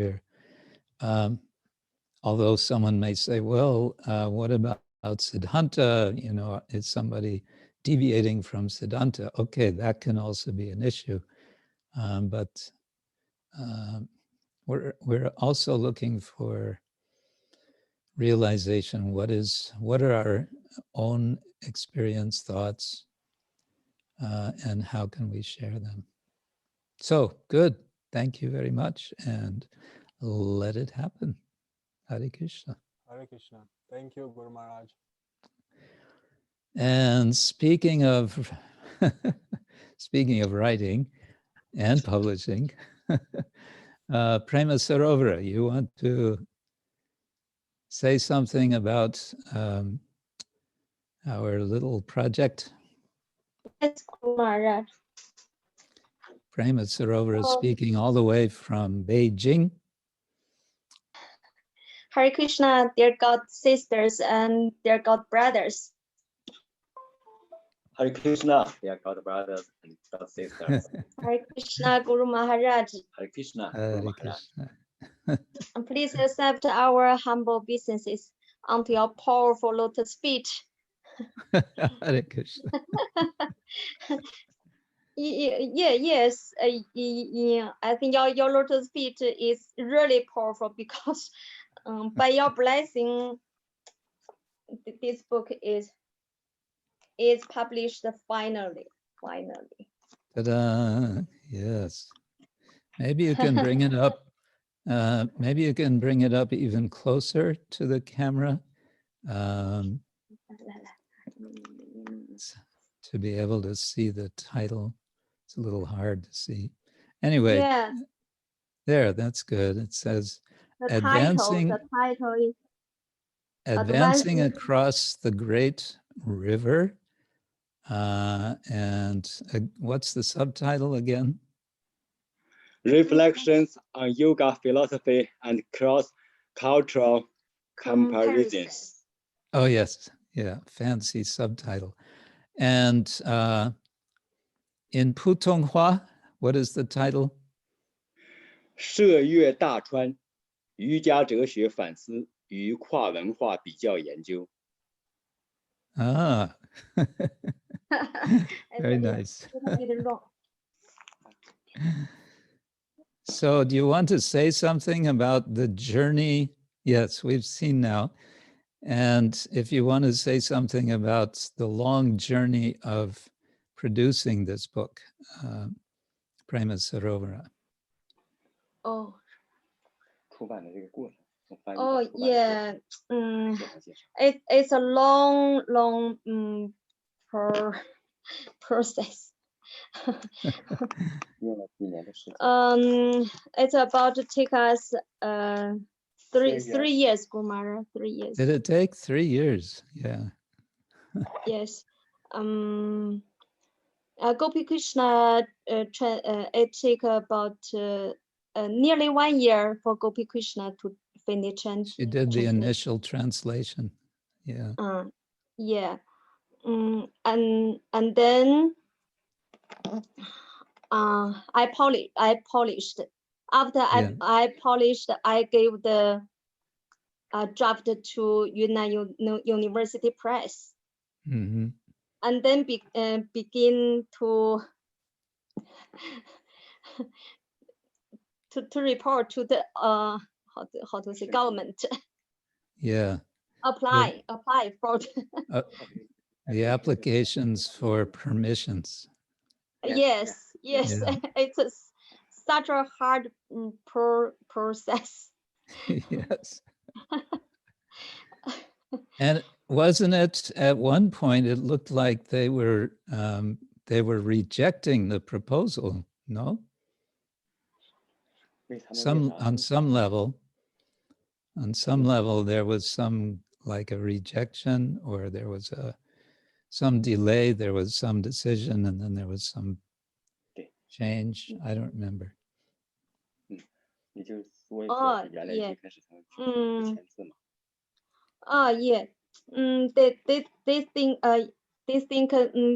Although someone may say, well, what about Siddhanta? You know, is somebody deviating from Siddhanta? Okay, that can also be an issue. But we're also looking for realization. What are our own experience, thoughts, and how can we share them? So good. Thank you very much, and let it happen. Hare Krishna. Hare Krishna. Thank you, Guru Maharaj. And speaking of writing and publishing, Prema Sarovara, you want to say something about our little project? Yes, Guru Maharaj. Prema Sarovara is speaking all the way from Beijing. Hare Krishna, dear God sisters and dear God brothers. Hare Krishna, dear God brothers and God sisters. Hare Krishna, Guru Maharaj. Hare Krishna, Hare Guru Maharaj. Krishna. Please accept our humble obeisances unto your powerful lotus feet. Hare Krishna. Yes, I think your lotus feet is really powerful because by your blessing, this book is published finally. Ta-da! Yes. Maybe you can bring it up. Maybe you can bring it up even closer to the camera to be able to see the title. It's a little hard to see. Anyway, Yeah, there, that's good. It says, the advancing title is Advancing Advancing- across the great river. And what's the subtitle again? Reflections on yoga philosophy and cross-cultural comparisons. Oh, yes. Yeah, fancy subtitle. And in Putonghua, what is the title? 涉越大川，瑜伽哲学反思与跨文化比较研究。 Ah, very nice. So do you want to say something about the journey? Yes, we've seen now. And if you want to say something about the long journey of producing this book, Prema Sarovara. Oh, 出版的这个过程，从翻译 oh 到出版的过程 yeah. 介绍介绍。 It's a long process. 用了几年的时间。 It's about to take us 3 3 years, Gumara, 3 years. Did it take 3 years? Yeah. Yes. Gopi Krishna, it take about nearly 1 year for Gopi Krishna to finish. She did the initial translation. Yeah. Yeah. And then I polished. After I polished, I gave the draft to Yunnan University Press. Mm-hmm. And then begin to report to the how to say government. Yeah. apply for The applications for permissions. yes. Yeah. It's such a hard process. Yes. And wasn't it at one point, it looked like they were rejecting the proposal, no? 为他们为啥 On some level, there was some like a rejection, or there was some delay, there was some decision, and then there was some change. I don't remember. 也就是说是原来一开始他们不签字嘛。 Yeah. They think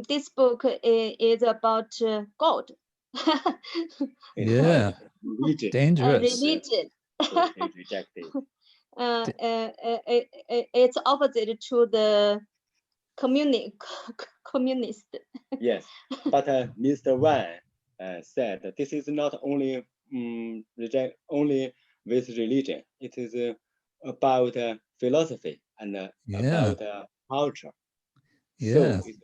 this book is about God. Yeah. Religion. Dangerous. Religion. So they rejected. It's opposite to the communist. Yes, but Mr. Wang said that this is not only reject only with religion. It is about philosophy and about culture. Yeah. So it's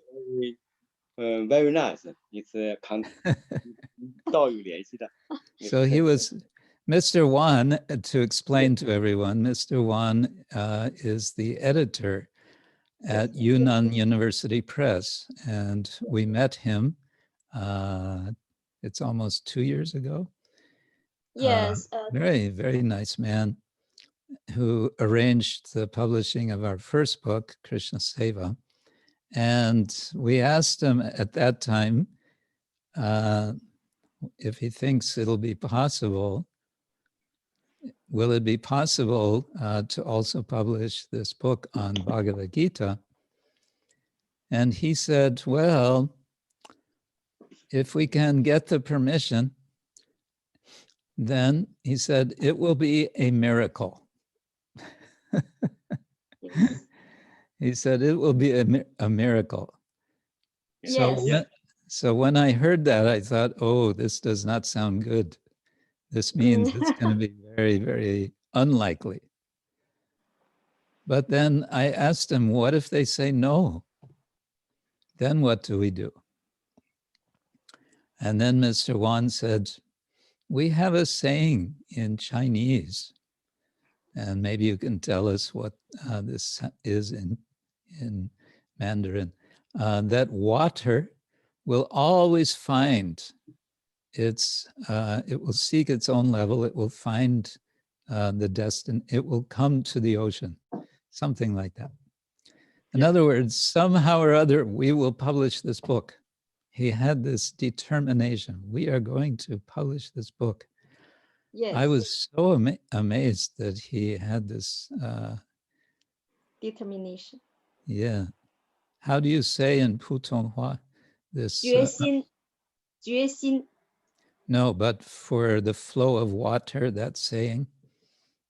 very nice. It's 道与联系的。 So he was, Mr. Wan, to explain to everyone, Mr. Wan is the editor at Yunnan University Press, and we met him, it's almost 2 years ago. Yes. Very, very nice man who arranged the publishing of our first book, Krishna Seva. And we asked him at that time if he thinks it'll be possible, will it be possible to also publish this book on Bhagavad Gita? And he said, well, if we can get the permission, then he said, it will be a miracle. Yes. He said, it will be a miracle. Yes. So when I heard that, I thought, oh, this does not sound good. This means it's going to be very, very unlikely. But then I asked him, what if they say no? Then what do we do? And then Mr. Wan said, we have a saying in Chinese, and maybe you can tell us what this is in Mandarin, that water will always find it will seek its own level, it will find the destination, it will come to the ocean, something like that. In other words, somehow or other, we will publish this book. He had this determination. We are going to publish this book. Yes. I was so amazed that he had this determination. Yeah. How do you say in Putonghua this? 决心, 决心. No, but for the flow of water, that saying?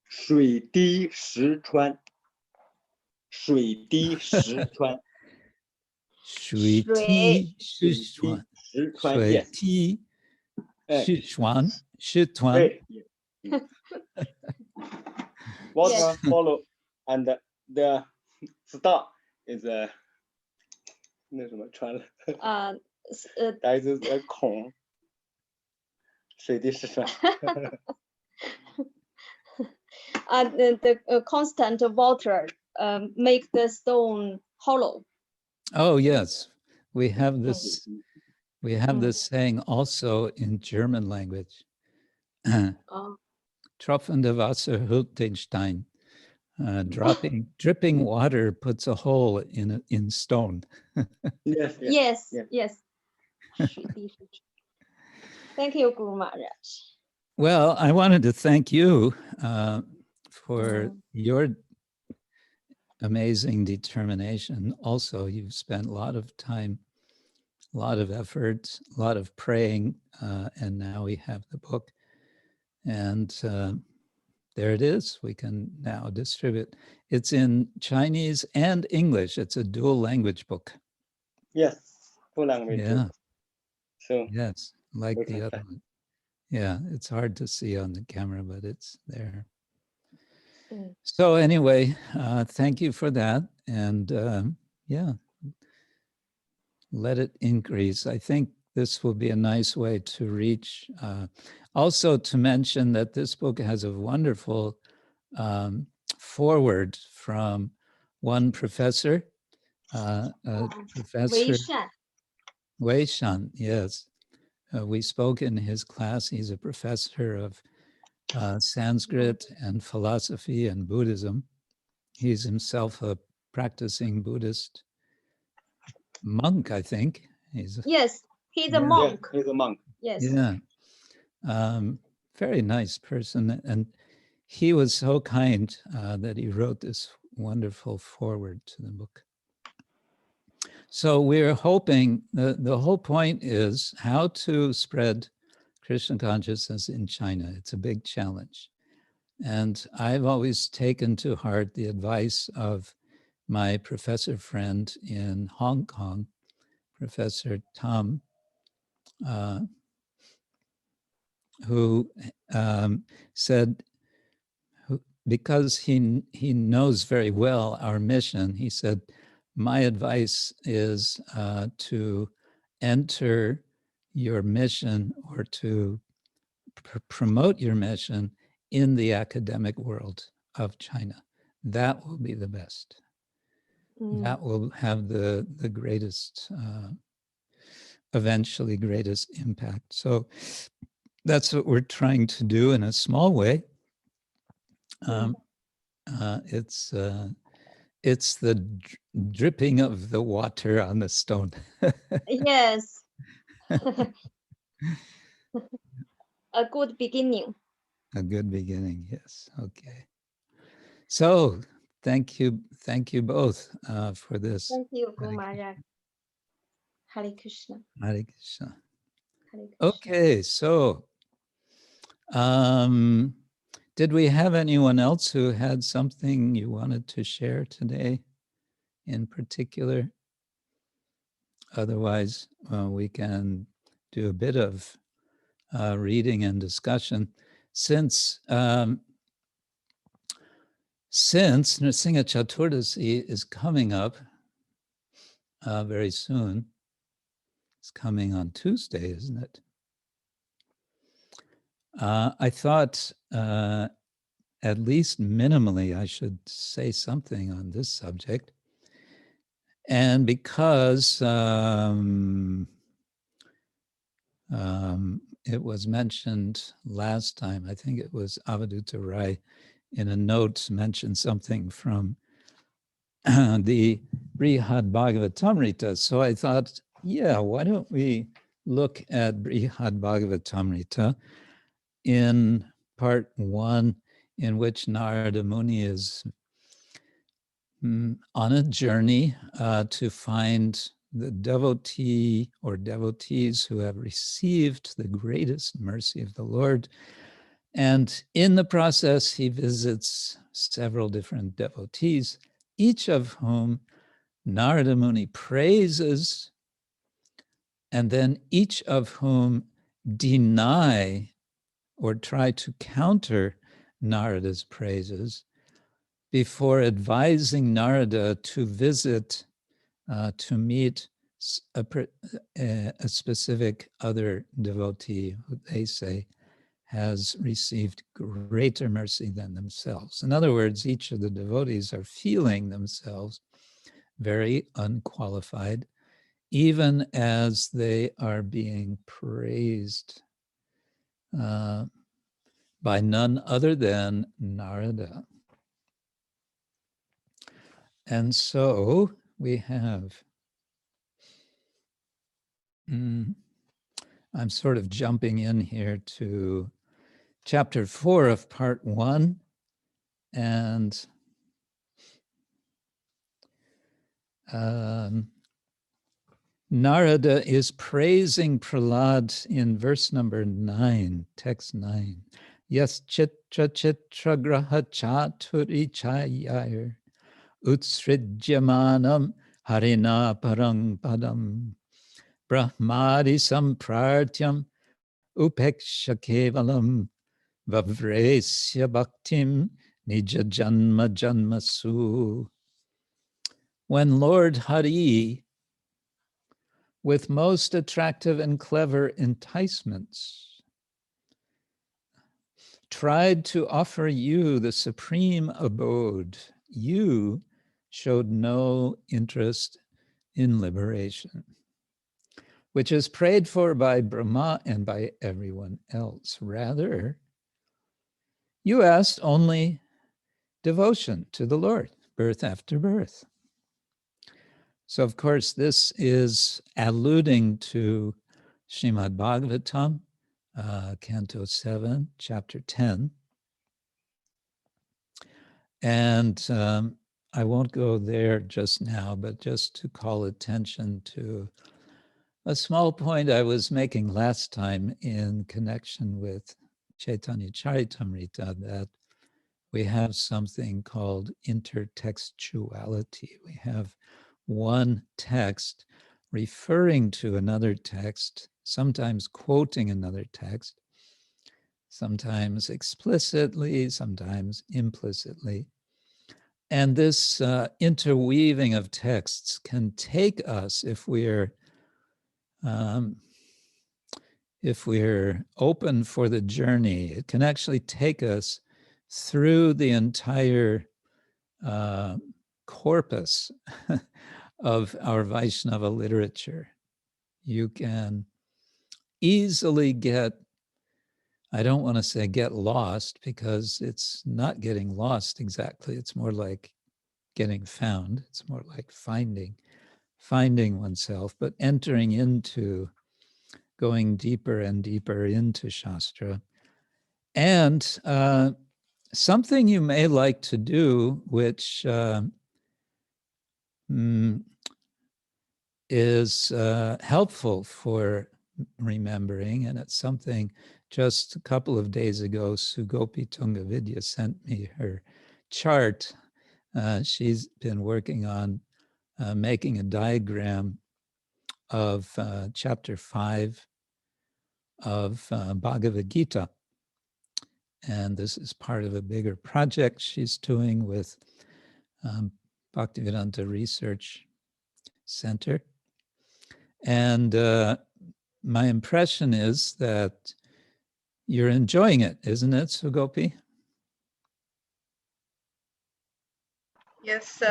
水滴石穿. 水滴石穿. 水滴石穿. 水滴石穿. 石穿. Water follow, and the star is a 那什么穿了 that is a 孔水滴石穿 the constant water make the stone hollow. Oh yes, we have this. We have this saying also in German language. Tropfende Wasser hüllt den Stein. Dripping water puts a hole in stone. Yes. Thank you, Guru Maharaj. Well, I wanted to thank you for your amazing determination. Also, you've spent a lot of time, a lot of effort, a lot of praying, and now we have the book. And there it is. We can now distribute. It's in Chinese and English. It's a dual language book. Yes, full language. Yeah. So yes, like the other one. Yeah, it's hard to see on the camera, but it's there. So anyway, thank you for that. And yeah, let it increase. I think this will be a nice way to reach. Also to mention that this book has a wonderful foreword from one professor, Professor Wei Shan, yes. We spoke in his class. He's a professor of Sanskrit and philosophy and Buddhism. He's himself a practicing Buddhist monk, I think. Yes, he's a monk. He's a monk. Yes. Yeah. Very nice person. And he was so kind that he wrote this wonderful foreword to the book. So we're hoping, the whole point is how to spread Krishna consciousness in China. It's a big challenge. And I've always taken to heart the advice of my professor friend in Hong Kong, Professor Tom, who said, because he knows very well our mission, he said, my advice is to enter your mission or to promote your mission in the academic world of China. That will be the best. That will have the greatest, eventually greatest impact. So that's what we're trying to do in a small way. It's the dripping of the water on the stone. Yes. A good beginning. A good beginning, yes. Okay. So Thank you both for this. Thank you, Guru Maharaj. Hare Krishna. Hare Krishna. Hare Krishna. Okay, so did we have anyone else who had something you wanted to share today in particular? Otherwise, we can do a bit of reading and discussion. Since Narasimha Caturdasi is coming up very soon, it's coming on Tuesday, isn't it? I thought at least minimally I should say something on this subject. And because it was mentioned last time, I think it was Avadhuta Rai in a note mentioned something from the Brihad Bhagavatamrita. So I thought, yeah, why don't we look at Brihad Bhagavatamrita in part 1, in which Narada Muni is on a journey to find the devotee or devotees who have received the greatest mercy of the Lord. And in the process, he visits several different devotees, each of whom Narada Muni praises, and then each of whom deny or try to counter Narada's praises before advising Narada to visit, to meet a specific other devotee who they say has received greater mercy than themselves. In other words, each of the devotees are feeling themselves very unqualified, even as they are being praised by none other than Narada. And so we have, I'm sort of jumping in here to chapter 4 of part 1, and Narada is praising Prahlad in verse number 9, text 9. Yas chitra chitra graha chaturi chayayar utsrijyamanam harina parang padam brahmadi samprartyam upeksha kevalam varesya bhaktim nija janma janmasu. When Lord Hari, with most attractive and clever enticements, tried to offer you the supreme abode, you showed no interest in liberation, which is prayed for by Brahma and by everyone else. Rather, you asked only devotion to the Lord, birth after birth. So, of course, this is alluding to Srimad Bhagavatam, Canto 7, Chapter 10. And I won't go there just now, but just to call attention to a small point I was making last time in connection with Chaitanya Charitamrita, that we have something called intertextuality. We have one text referring to another text, sometimes quoting another text, sometimes explicitly, sometimes implicitly. And this interweaving of texts can take us, if we're open for the journey, it can actually take us through the entire corpus of our Vaishnava literature. You can easily get, I don't want to say get lost, because it's not getting lost exactly. It's more like getting found. It's more like finding oneself, but entering into, going deeper and deeper into Shastra. And something you may like to do, which is helpful for remembering, and it's something just a couple of days ago, Sugopi Tungavidya sent me her chart. She's been working on making a diagram of chapter 5 of Bhagavad Gita. And this is part of a bigger project she's doing with Bhaktivinoda Research Center. And my impression is that you're enjoying it, isn't it, Sugopi? Yes,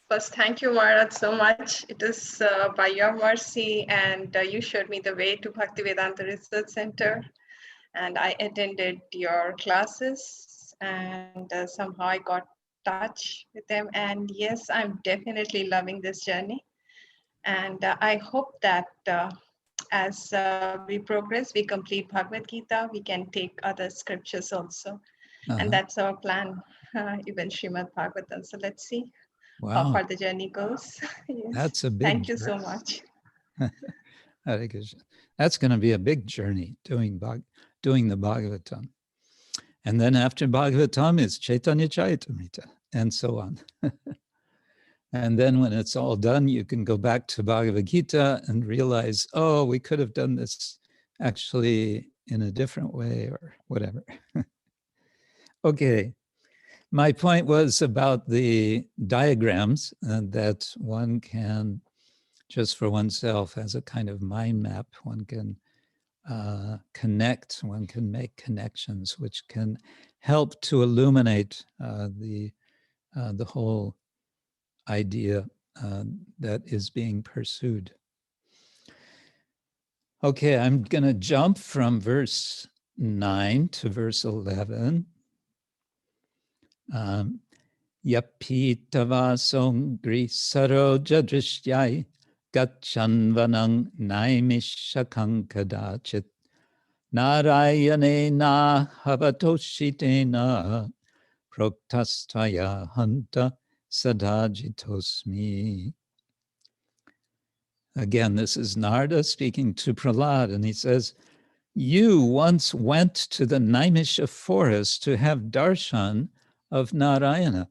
first, thank you, Maharaj, so much. It is by your mercy, and you showed me the way to Bhaktivedanta Research Center, and I attended your classes, and somehow I got touch with them. And yes, I'm definitely loving this journey. And I hope that as we progress, we complete Bhagavad Gita, we can take other scriptures also. And that's our plan, even Srimad Bhagavatam. So let's see how far the journey goes. Yes. That's a big Thank you so much. That's going to be a big journey, doing the Bhagavatam. And then after Bhagavatam is Chaitanya Charitamrita, and so on. And then when it's all done, you can go back to Bhagavad Gita and realize, oh, we could have done this actually in a different way or whatever. Okay, my point was about the diagrams that one can, just for oneself as a kind of mind map, one can connect, one can make connections, which can help to illuminate the whole idea that is being pursued. Okay, I'm going to jump from verse 9 to verse 11. Yapitavasong grisaro jadrishyai gachanvanang naimishakang kadachit narayane na havatoshitena proktastvaya hanta sadajitosmi. Again, this is Narada speaking to Prahlad, and he says, you once went to the Naimisha forest to have darshan of Narayana,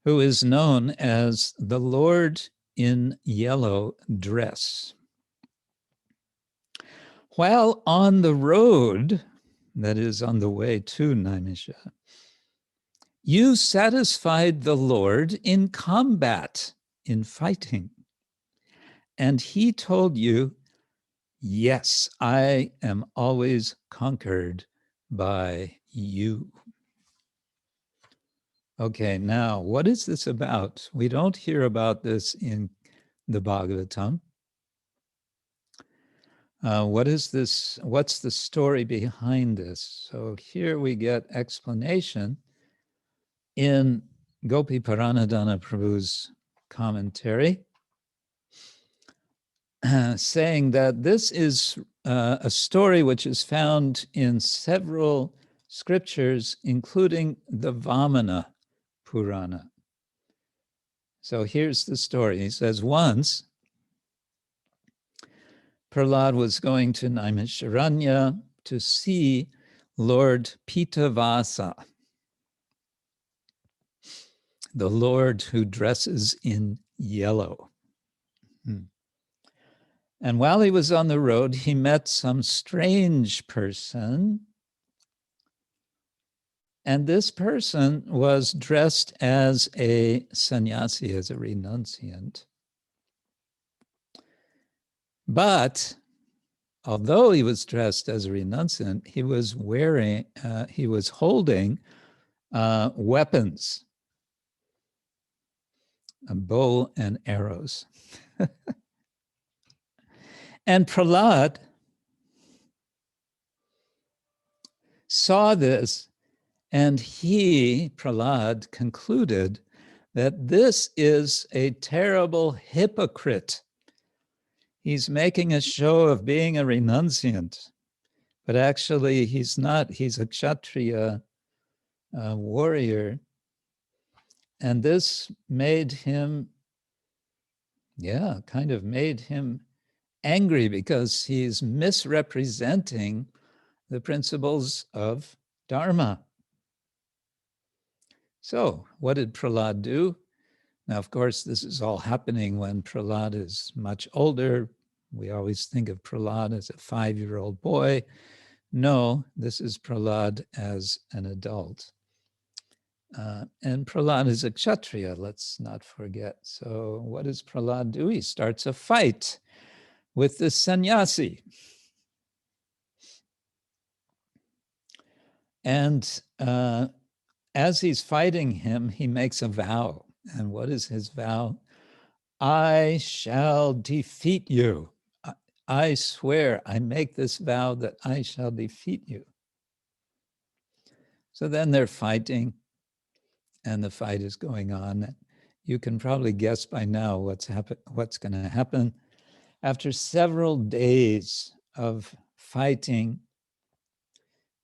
who is known as the Lord in yellow dress. While on the road, that is on the way to Naimisha, you satisfied the Lord in combat, in fighting. And he told you, yes, I am always conquered by you. Okay, now, what is this about? We don't hear about this in the Bhagavatam. What is this? What's the story behind this? So here we get explanation in Gopi Paranadhana Prabhu's commentary, saying that this is a story which is found in several scriptures, including the Vamana Purana. So here's the story. He says, once Prahlad was going to Naimisharanya to see Lord Pitavasa, the Lord who dresses in yellow. And while he was on the road, he met some strange person. And this person was dressed as a sannyasi, as a renunciant. But although he was dressed as a renunciant, he was holding weapons, a bow and arrows. And Prahlad saw this, and Prahlad, concluded that this is a terrible hypocrite. He's making a show of being a renunciant, but actually he's not. He's a kshatriya warrior. And this made him, kind of made him angry because he's misrepresenting the principles of Dharma. So what did Prahlad do? Now, of course, this is all happening when Prahlad is much older. We always think of Prahlad as a 5-year-old boy. No, this is Prahlad as an adult. And Prahlad is a Kshatriya, let's not forget. So what does Prahlad do? He starts a fight with the sannyasi. And as he's fighting him, he makes a vow. And what is his vow? I shall defeat you. I swear, I make this vow that I shall defeat you. So then they're fighting, and the fight is going on. You can probably guess by now what's going to happen. After several days of fighting,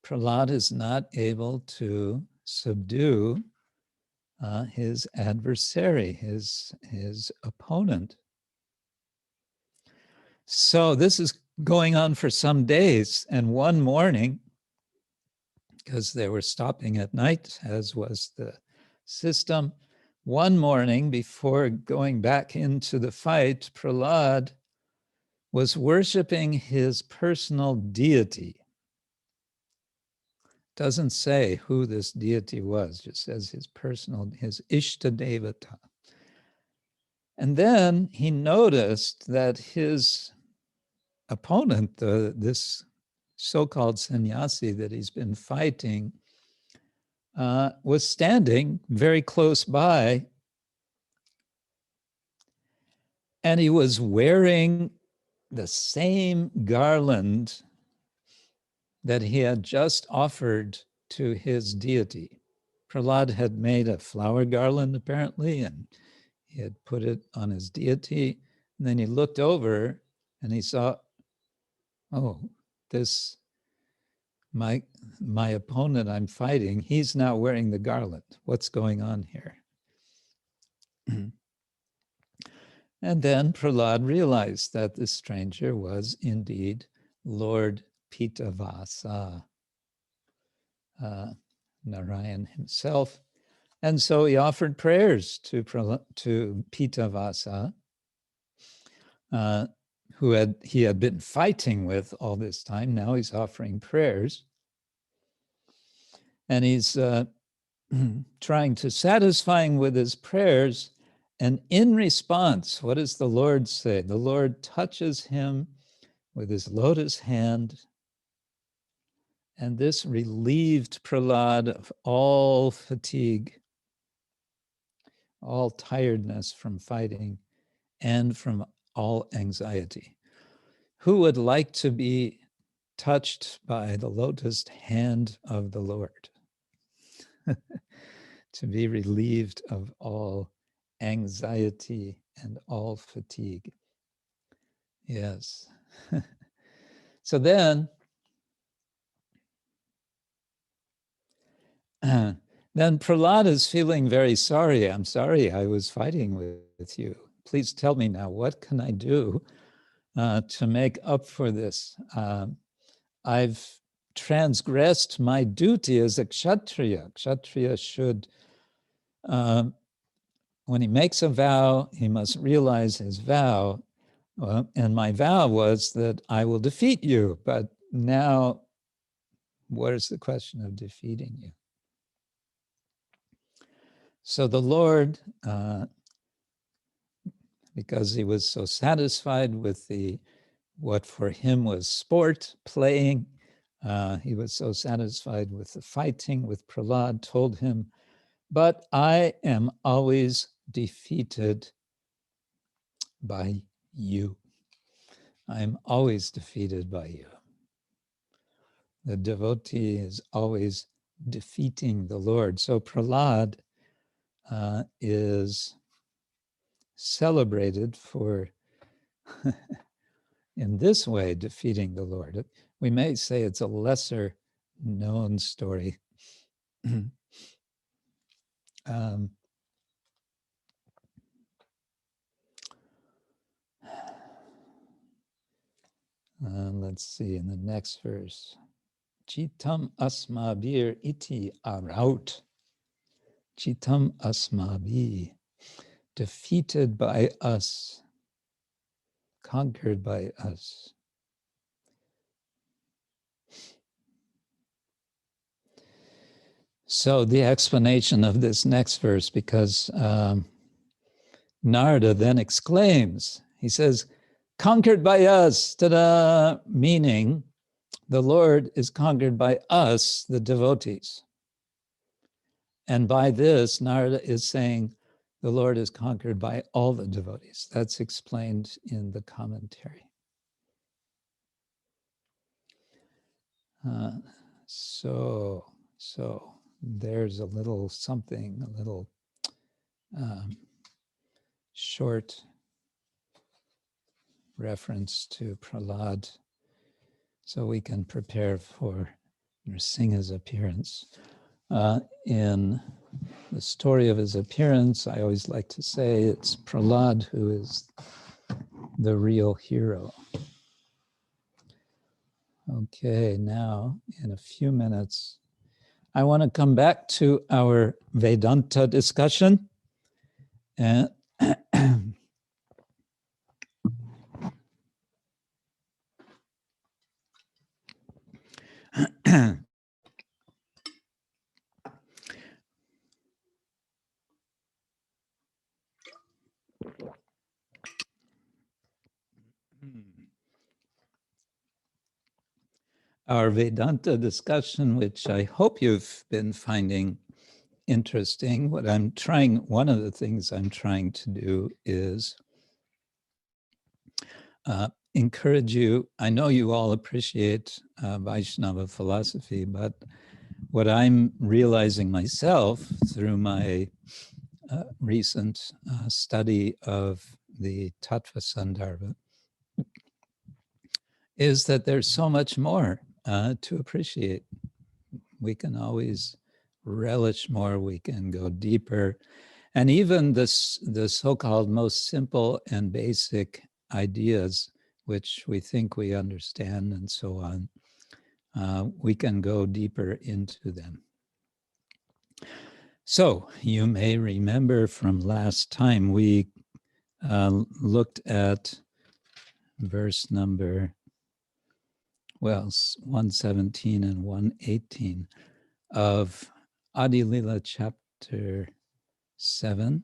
Prahlad is not able to subdue his adversary, his opponent. So this is going on for some days, and one morning, because they were stopping at night, as was the system, one morning before going back into the fight, Prahlad was worshiping his personal deity. Doesn't say who this deity was, just says his Ishtadevata. And then he noticed that his opponent, this so-called sannyasi that he's been fighting, was standing very close by, and he was wearing the same garland that he had just offered to his deity. Prahlad had made a flower garland, apparently, and he had put it on his deity. And then he looked over and he saw, oh, this, my opponent I'm fighting, he's now wearing the garland. What's going on here? And then Prahlad realized that this stranger was indeed Lord Pitavasa, Narayan himself. And so he offered prayers to Pitavasa, who he had been fighting with all this time. Now he's offering prayers. And he's trying to satisfy him with his prayers. And in response, what does the Lord say? The Lord touches him with his lotus hand. And this relieved Prahlad of all fatigue, all tiredness from fighting, and from all anxiety. Who would like to be touched by the lotus hand of the Lord? To be relieved of all anxiety and all fatigue. Yes. So then Prahlad is feeling very sorry. I'm sorry I was fighting with you. Please tell me now, what can I do to make up for this? I've transgressed my duty as a Kshatriya. Kshatriya should, when he makes a vow, he must realize his vow. And my vow was that I will defeat you. But now, what is the question of defeating you? So the Lord, because he was so satisfied with what for him was sport, playing, he was so satisfied with the fighting with Prahlad, told him, but I am always defeated by you. I am always defeated by you. The devotee is always defeating the Lord. So Prahlad is celebrated for, in this way, defeating the Lord. We may say it's a lesser known story Let's see, in the next verse. Chitam asmabir iti araut. Chitam asmabi, defeated by us, conquered by us. So the explanation of this next verse, because Narada then exclaims, he says, conquered by us, ta-da, meaning the Lord is conquered by us, the devotees. And by this, Narada is saying the Lord is conquered by all the devotees. That's explained in the commentary. So there's a little something, a little short reference to Prahlad, so we can prepare for Narasimha's appearance. In the story of his appearance, I always like to say it's Prahlad who is the real hero. Okay, now in a few minutes, I want to come back to our Vedanta discussion. And our Vedanta discussion, which I hope you've been finding interesting. One of the things I'm trying to do is encourage you. I know you all appreciate Vaishnava philosophy, but what I'm realizing myself through my recent study of the Tattva Sandarbha is that there's so much more to appreciate. We can always relish more, we can go deeper. And even the so-called most simple and basic ideas, which we think we understand and so on, we can go deeper into them. So you may remember from last time we looked at verse number 117 and 118 of Adi Lila chapter 7.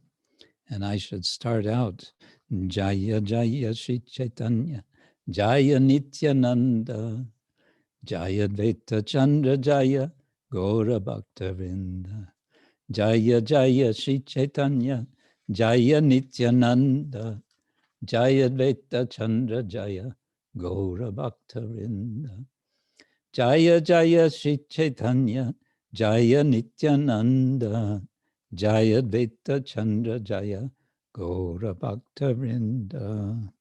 And I should start out, Jaya Jaya Shri Chaitanya, Jaya Nityananda, Jaya Dvaita Chandra Jaya, Gaura Bhakta Vrinda. Jaya Jaya Shri Chaitanya, Jaya Nityananda, Jaya Dvaita Chandra Jaya, Gaura Bhakta Vrinda. Jaya Jaya Shri Chaitanya, Jaya Nityananda, Jaya Dvaita Chandra Jaya, Gaura Bhakta Vrinda.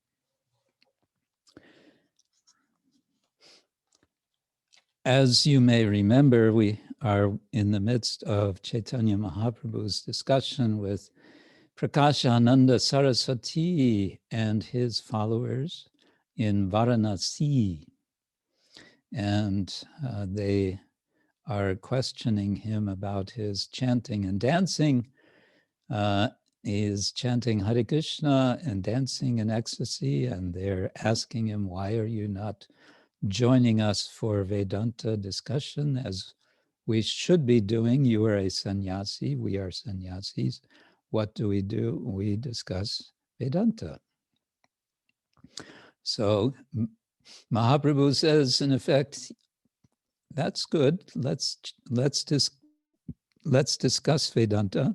As you may remember, we are in the midst of Chaitanya Mahaprabhu's discussion with Prakashananda Saraswati and his followers in Varanasi. And they are questioning him about his chanting and dancing. He is chanting Hare Krishna and dancing in ecstasy, and they're asking him, why are you not joining us for Vedanta discussion as we should be doing? You are a sannyasi, we are sannyasis. What do? We discuss Vedanta. So Mahaprabhu says, in effect, that's good. Let's discuss Vedanta.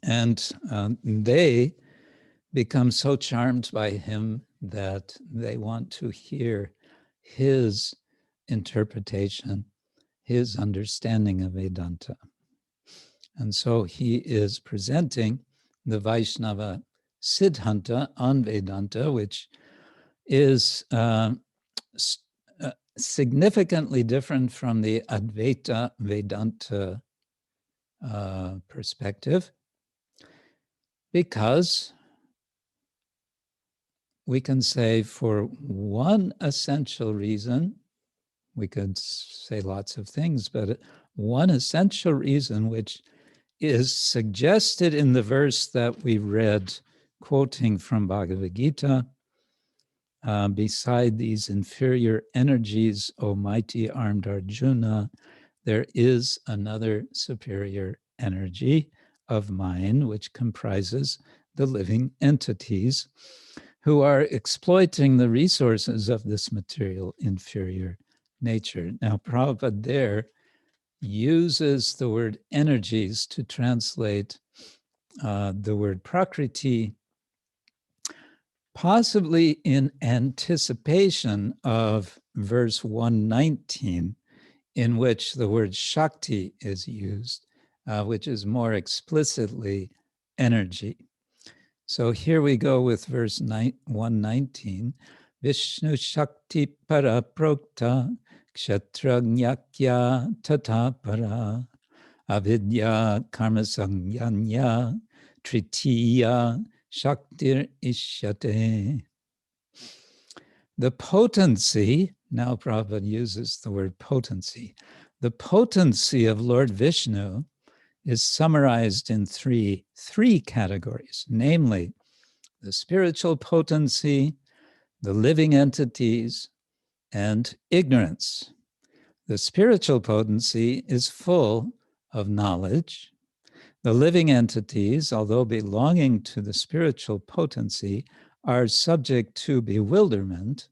And they become so charmed by him that they want to hear his interpretation, his understanding of Vedanta. And so he is presenting the Vaishnava Siddhanta on Vedanta, which is significantly different from the Advaita Vedanta perspective, because we can say for one essential reason, we could say lots of things, but one essential reason which is suggested in the verse that we read, quoting from Bhagavad Gita, beside these inferior energies, O mighty armed Arjuna, there is another superior energy of mind, which comprises the living entities who are exploiting the resources of this material inferior nature. Now, Prabhupada there uses the word energies to translate the word prakriti, possibly in anticipation of verse 119, in which the word Shakti is used, which is more explicitly energy. So here we go with verse 119. Vishnu Shakti para prokta kshetra nyakya tata para avidya karma sangyanya tritiya shaktir ishyate. The potency, now Prabhupada uses the word potency. The potency of Lord Vishnu is summarized in three categories, namely the spiritual potency, the living entities, and ignorance. The spiritual potency is full of knowledge. The living entities, although belonging to the spiritual potency, are subject to bewilderment.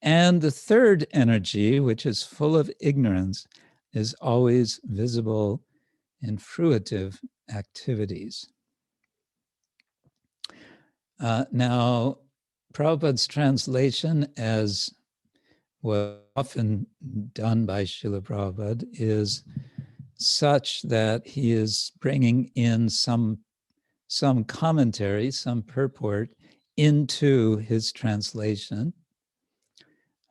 And the third energy, which is full of ignorance, is always visible in fruitive activities. Now, Prabhupada's translation, as was often done by Srila Prabhupada, is such that he is bringing in some commentary, some purport into his translation.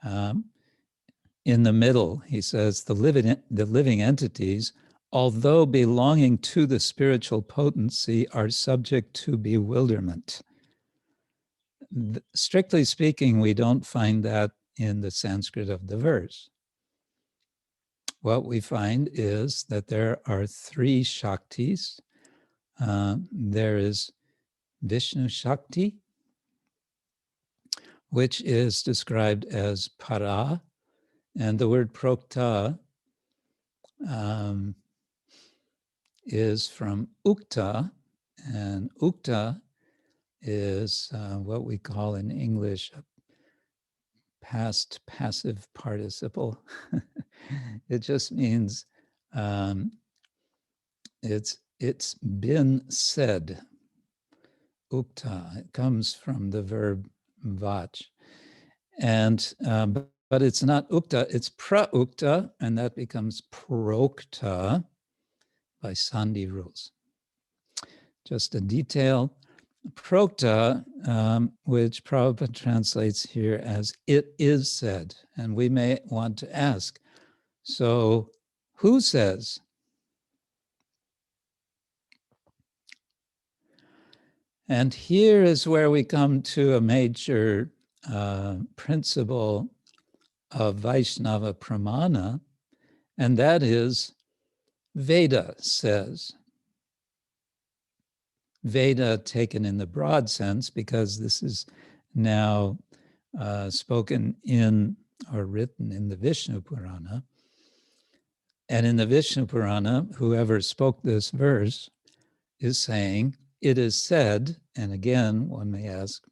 In the middle, he says, the living entities, although belonging to the spiritual potency, are subject to bewilderment. Strictly speaking, we don't find that in the Sanskrit of the verse. What we find is that there are three Shaktis. There is Vishnu Shakti, which is described as para, and the word prokta is from ukta, and ukta is what we call in English a past passive participle. It just means it's been said. Ukta, it comes from the verb vach, and but it's not ukta, it's pra-ukta, and that becomes prokta by sandhi rules. Just a detail. Prokta, which Prabhupada translates here as it is said. And we may want to ask, so who says? And here is where we come to a major principle of Vaishnava Pramana, and that is Veda says. Veda taken in the broad sense, because this is now spoken in or written in the Vishnu Purana. And in the Vishnu Purana, whoever spoke this verse is saying, it is said, and again, one may ask,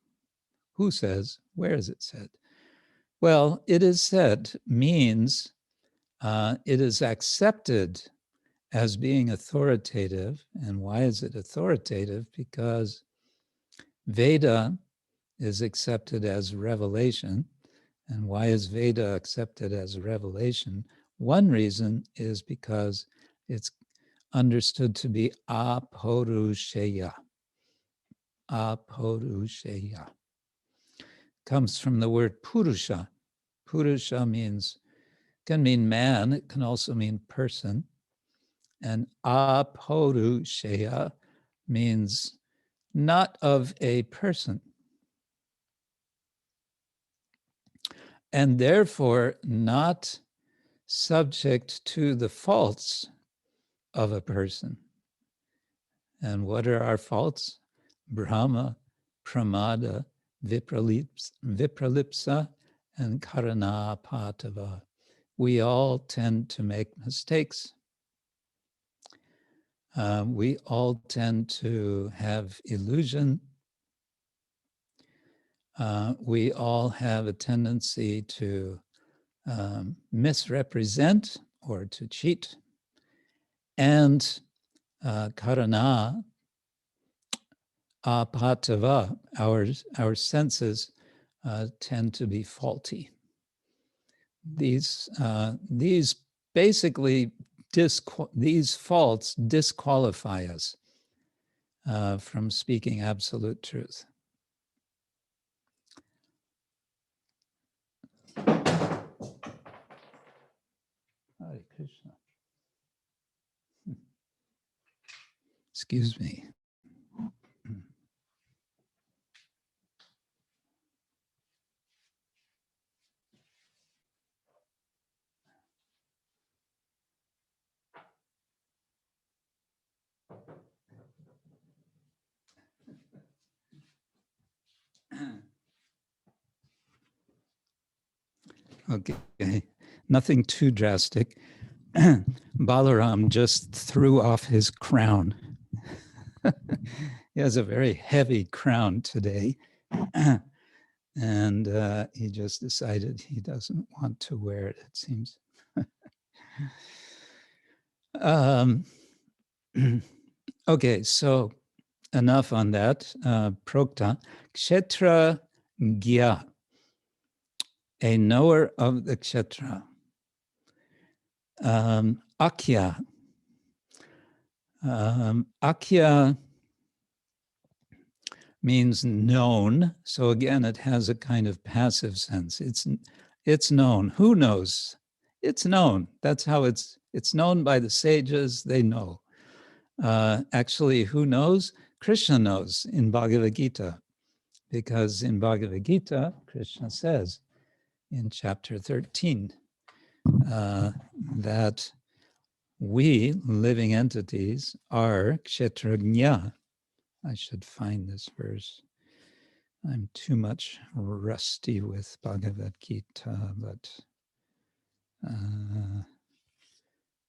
who says? Where is it said? Well, it is said means it is accepted as being authoritative. And why is it authoritative? Because Veda is accepted as revelation. And why is Veda accepted as revelation? One reason is because it's understood to be apaurushaya. Apaurushaya comes from the word purusha. Purusha can mean man, it can also mean person. And apaurushaya means not of a person. And therefore not subject to the faults of a person. And what are our faults? Brahma, pramada, vipralipsa, and karna-randhra-patha. We all tend to make mistakes. We all tend to have illusion. We all have a tendency to misrepresent or to cheat. And karna-randhra-patha, our senses tend to be faulty. These basically these faults disqualify us from speaking absolute truth. Hare Krishna. Excuse me. Okay, nothing too drastic. Balaram just threw off his crown. He has a very heavy crown today. And he just decided he doesn't want to wear it, it seems. Okay, so enough on that. Prokta, Kshetra Gya, a knower of the Kshetra. Akya. Akya means known. So again, it has a kind of passive sense. It's known. Who knows? It's known. That's how it's known by the sages. They know. Actually, who knows? Krishna knows in Bhagavad Gita, because in Bhagavad Gita, Krishna says in chapter 13 that we, living entities, are kshetrajna. I should find this verse. I'm too much rusty with Bhagavad Gita, but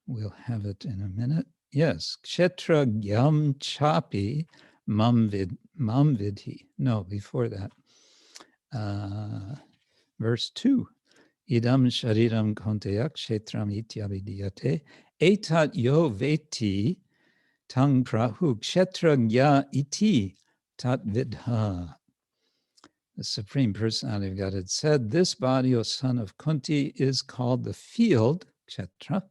we'll have it in a minute. Yes, kshetragyam chapi mam vidhi. No, before that. Verse 2. Idam shariram kaunteya kshetram ityavidiyate etat yo veti tang prahu kshetragya iti tat vidha. The Supreme Personality of Godhead said, this body, O son of Kunti, is called the field, kshetra,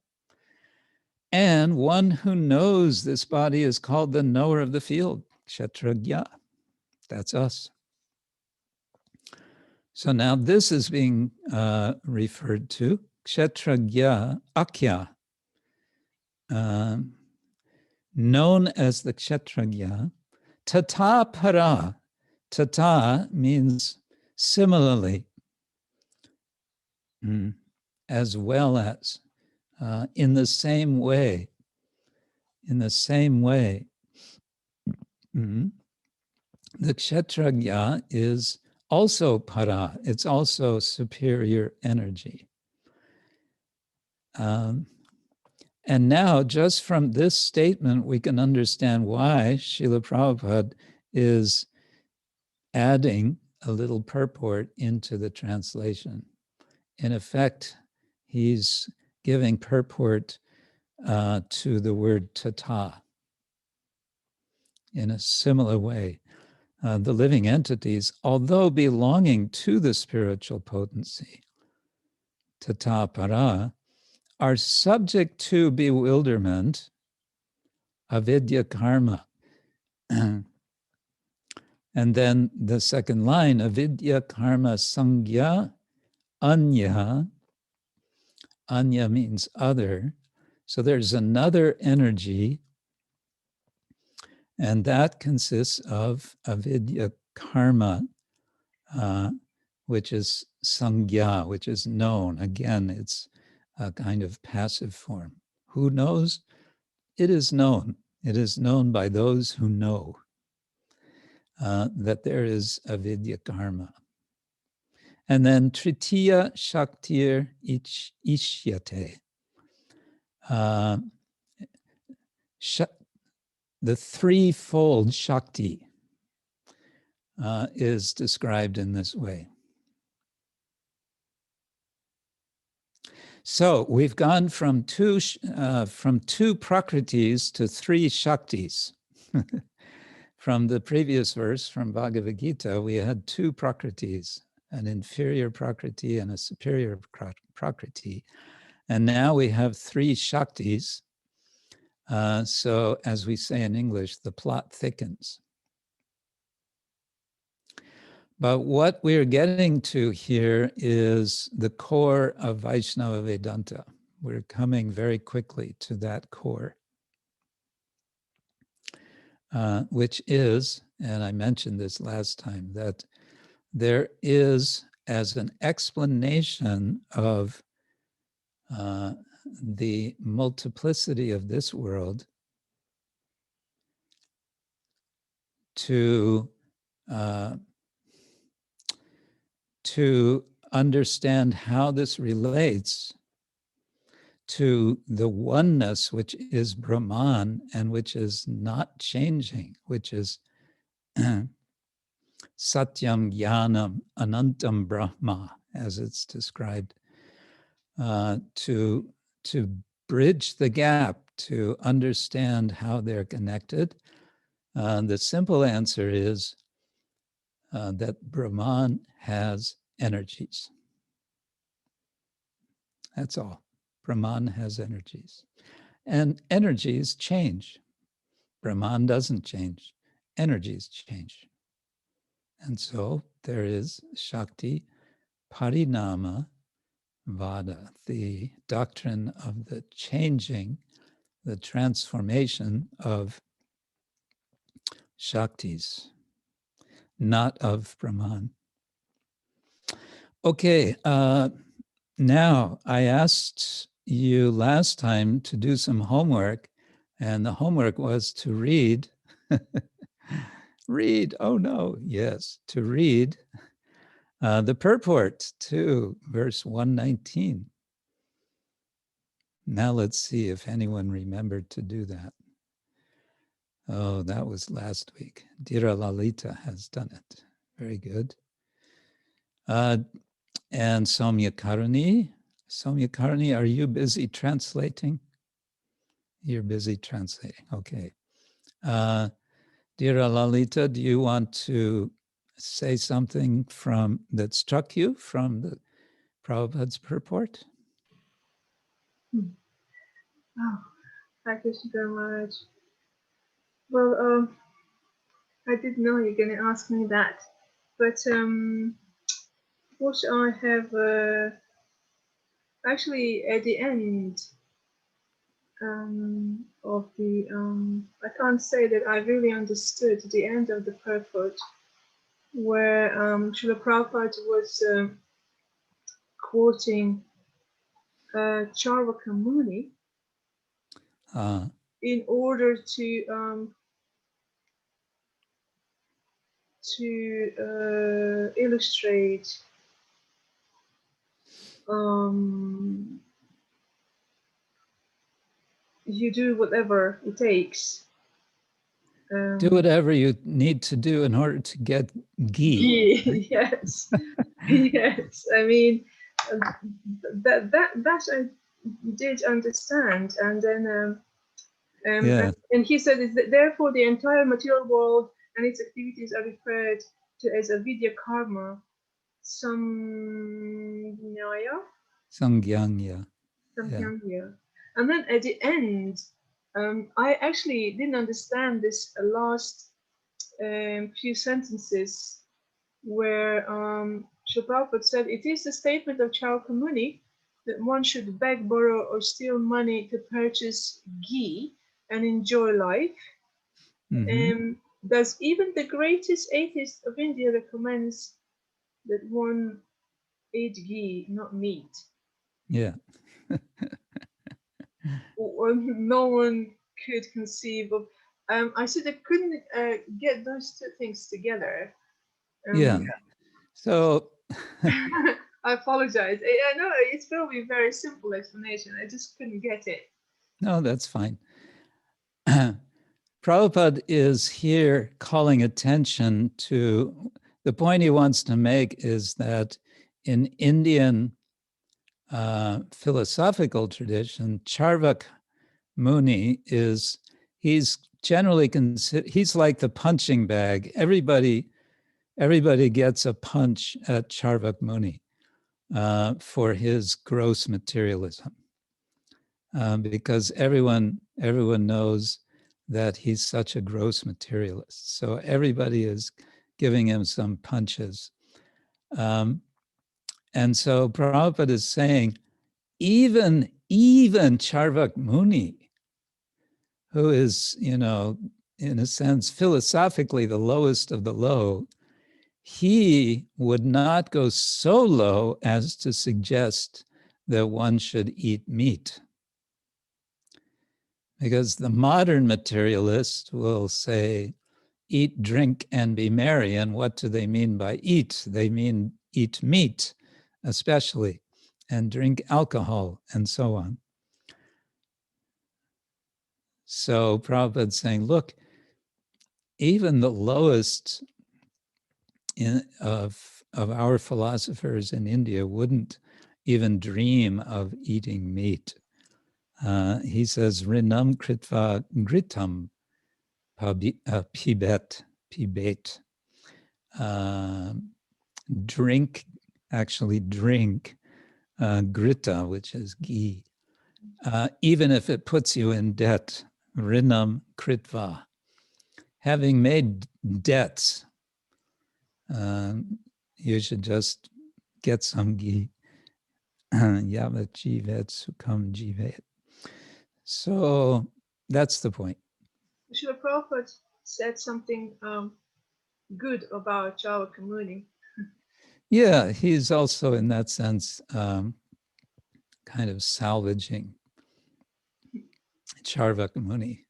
and one who knows this body is called the knower of the field, kshetragya. That's us. So now this is being referred to, kshetragya, akya, known as the kshetragya, tata para. Tata means similarly, as well as, in the same way, The kshetragya is also para, it's also superior energy. And now, just from this statement, we can understand why Srila Prabhupada is adding a little purport into the translation. In effect, he's giving purport to the word tata. In a similar way, the living entities, although belonging to the spiritual potency, tata para, are subject to bewilderment, avidya karma. And then the second line, avidya karma sangya anya. Anya means other. So there's another energy, and that consists of avidya karma, which is sangya, which is known. Again, it's a kind of passive form. Who knows? It is known. It is known by those who know that there is avidya karma. And then tritiya shaktir ishyate. The threefold Shakti is described in this way. So we've gone from two Prakritis to three Shaktis. From the previous verse from Bhagavad Gita, we had two Prakritis, an inferior Prakriti and a superior Prakriti. And now we have three Shaktis. So as we say in English, the plot thickens. But what we're getting to here is the core of Vaishnava Vedanta. We're coming very quickly to that core, which is, and I mentioned this last time, that there is, as an explanation of the multiplicity of this world, to understand how this relates to the oneness which is Brahman and which is not changing, which is Satyam Jnanam Anantam Brahma, as it's described, to bridge the gap, to understand how they're connected. The simple answer is that Brahman has energies. That's all. Brahman has energies. And energies change. Brahman doesn't change. Energies change. And so there is Shakti Parinama Vada, the doctrine of the changing, the transformation of Shaktis, not of Brahman. Okay, now I asked you last time to do some homework, and the homework was to read, to read the purport to verse 119. Now let's see if anyone remembered to do that. Oh, that was last week. Dhira Lalita has done it. Very good. And Soumya Karani. Soumya Karani, are you busy translating? You're busy translating, okay. Dhira Lalita, do you want to say something that struck you from the Prabhupada's purport? Oh, thank you very much. Well, I didn't know you're going to ask me that, but what I have actually at the end of the, I can't say that I really understood the end of the purport, where Srila Prabhupada was quoting Charvaka Muni in order to illustrate you do whatever it takes. Do whatever you need to do in order to get ghee. Yes, yes. I mean, that I did understand, and then and he said, is that therefore the entire material world and its activities are referred to as avidya karma, samgyaya. Samgyanya. Yeah. And then at the end, I actually didn't understand this last few sentences where Srila Prabhupada said, it is the statement of Charaka Muni that one should beg, borrow, or steal money to purchase ghee and enjoy life. Thus, even the greatest atheist of India recommends that one eat ghee, not meat. Yeah. Or no one could conceive of. I said I couldn't get those two things together. Yeah. So I apologize. I know it's probably a very simple explanation. I just couldn't get it. No, that's fine. Prabhupada is here calling attention to the point he wants to make is that in Indian philosophical tradition, Charvak Muni he's generally considered, he's like the punching bag. Everybody gets a punch at Charvak Muni for his gross materialism. Because everyone knows that he's such a gross materialist. So everybody is giving him some punches. And so Prabhupada is saying, even Charvak Muni, who is, in a sense, philosophically the lowest of the low, he would not go so low as to suggest that one should eat meat. Because the modern materialist will say, eat, drink, and be merry. And what do they mean by eat? They mean eat meat, especially, and drink alcohol, and so on. So Prabhupada's saying, look, even the lowest of our philosophers in India wouldn't even dream of eating meat. He says, Rinam kritva gritam pibet, drink grita, which is ghee, even if it puts you in debt, rinam kritva. Having made debts, you should just get some ghee. Yavat jivet sukham jivet. So that's the point. Srila Prabhupada said something good about Charaka Muni. Yeah, he's also in that sense kind of salvaging Charvak Muni.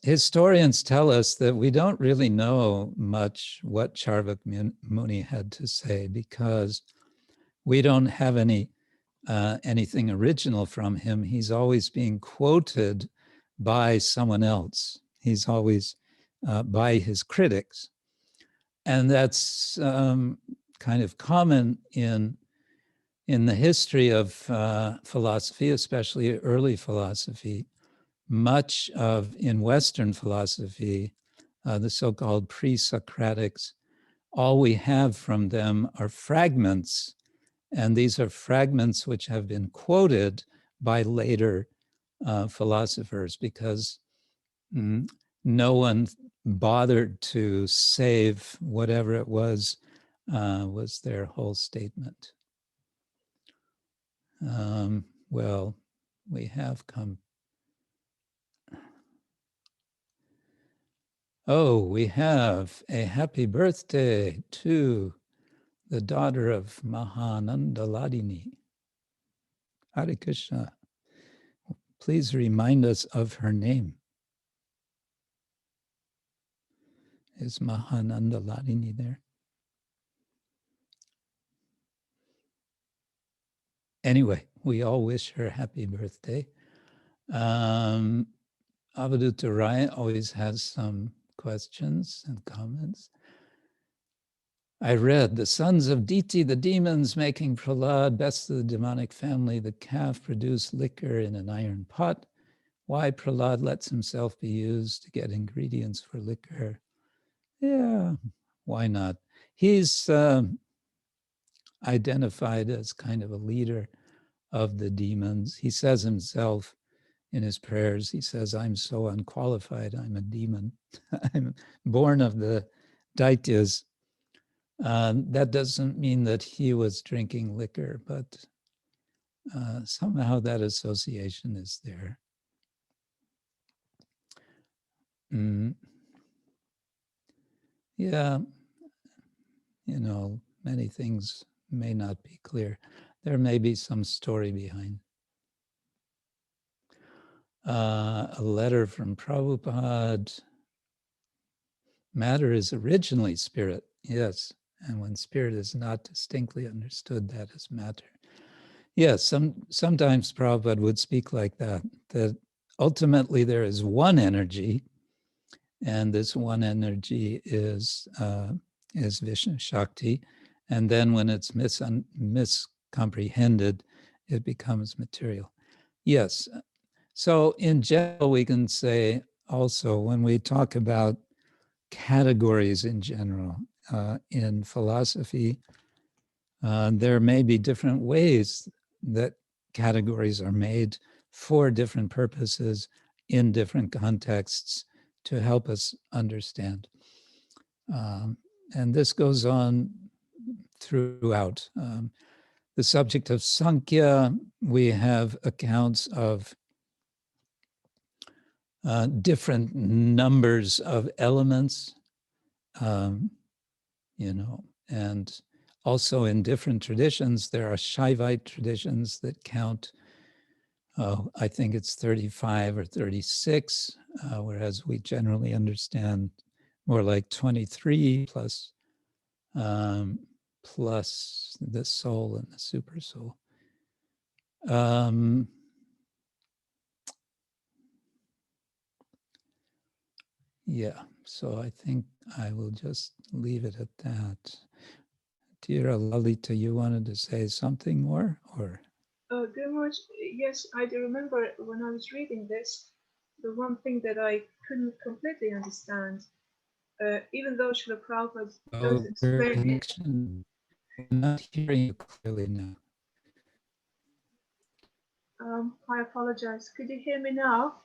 Historians tell us that we don't really know much what Charvak Muni had to say because we don't have anything original from him. He's always being quoted by someone else. He's always by his critics. And that's kind of common in the history of philosophy, especially early philosophy. Much of, in Western philosophy, the so-called pre-Socratics, all we have from them are fragments, and these are fragments which have been quoted by later philosophers because no one bothered to save whatever it was their whole statement. Well, we have come. Oh, we have a happy birthday to the daughter of Mahanandaladini. Hare Krishna. Please remind us of her name. Is Mahanandaladini there? Anyway, we all wish her happy birthday. Avadhuta Rai always has some questions and comments. I read, the sons of Diti, the demons making Prahlad, best of the demonic family, the calf produced liquor in an iron pot. Why Prahlad lets himself be used to get ingredients for liquor? Yeah, why not? He's identified as kind of a leader of the demons. He says himself in his prayers, he says, I'm so unqualified, I'm a demon. I'm born of the Daityas. That doesn't mean that he was drinking liquor, but somehow that association is there. Yeah, you know, many things may not be clear. There may be some story behind. A letter from Prabhupada. Matter is originally spirit, yes. And when spirit is not distinctly understood, that is matter. Yes, sometimes Prabhupada would speak like that, that ultimately there is one energy, and this one energy is Vishnu Shakti, and then when it's miscomprehended, it becomes material. Yes, so in general, we can say also when we talk about categories in general, in philosophy, there may be different ways that categories are made for different purposes in different contexts to help us understand. And this goes on throughout. The subject of Sankhya, we have accounts of different numbers of elements, you know, and also in different traditions, there are Shaivite traditions that count, I think it's 35 or 36, whereas we generally understand more like 23 plus the soul and the super soul. Yeah, so I think I will just leave it at that. Dear Lalita, you wanted to say something more, or? Very much. Yes, I do remember when I was reading this, the one thing that I couldn't completely understand, even though Srila Prabhupada does explain it. I'm not hearing you clearly now. I apologize. Could you hear me now?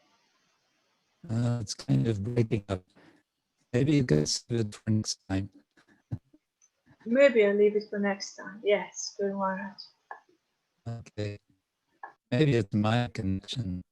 It's kind of breaking up. Maybe you can save it for next time. Maybe I'll leave it for next time. Yes, good Maharaj. Okay. Maybe it's my connection.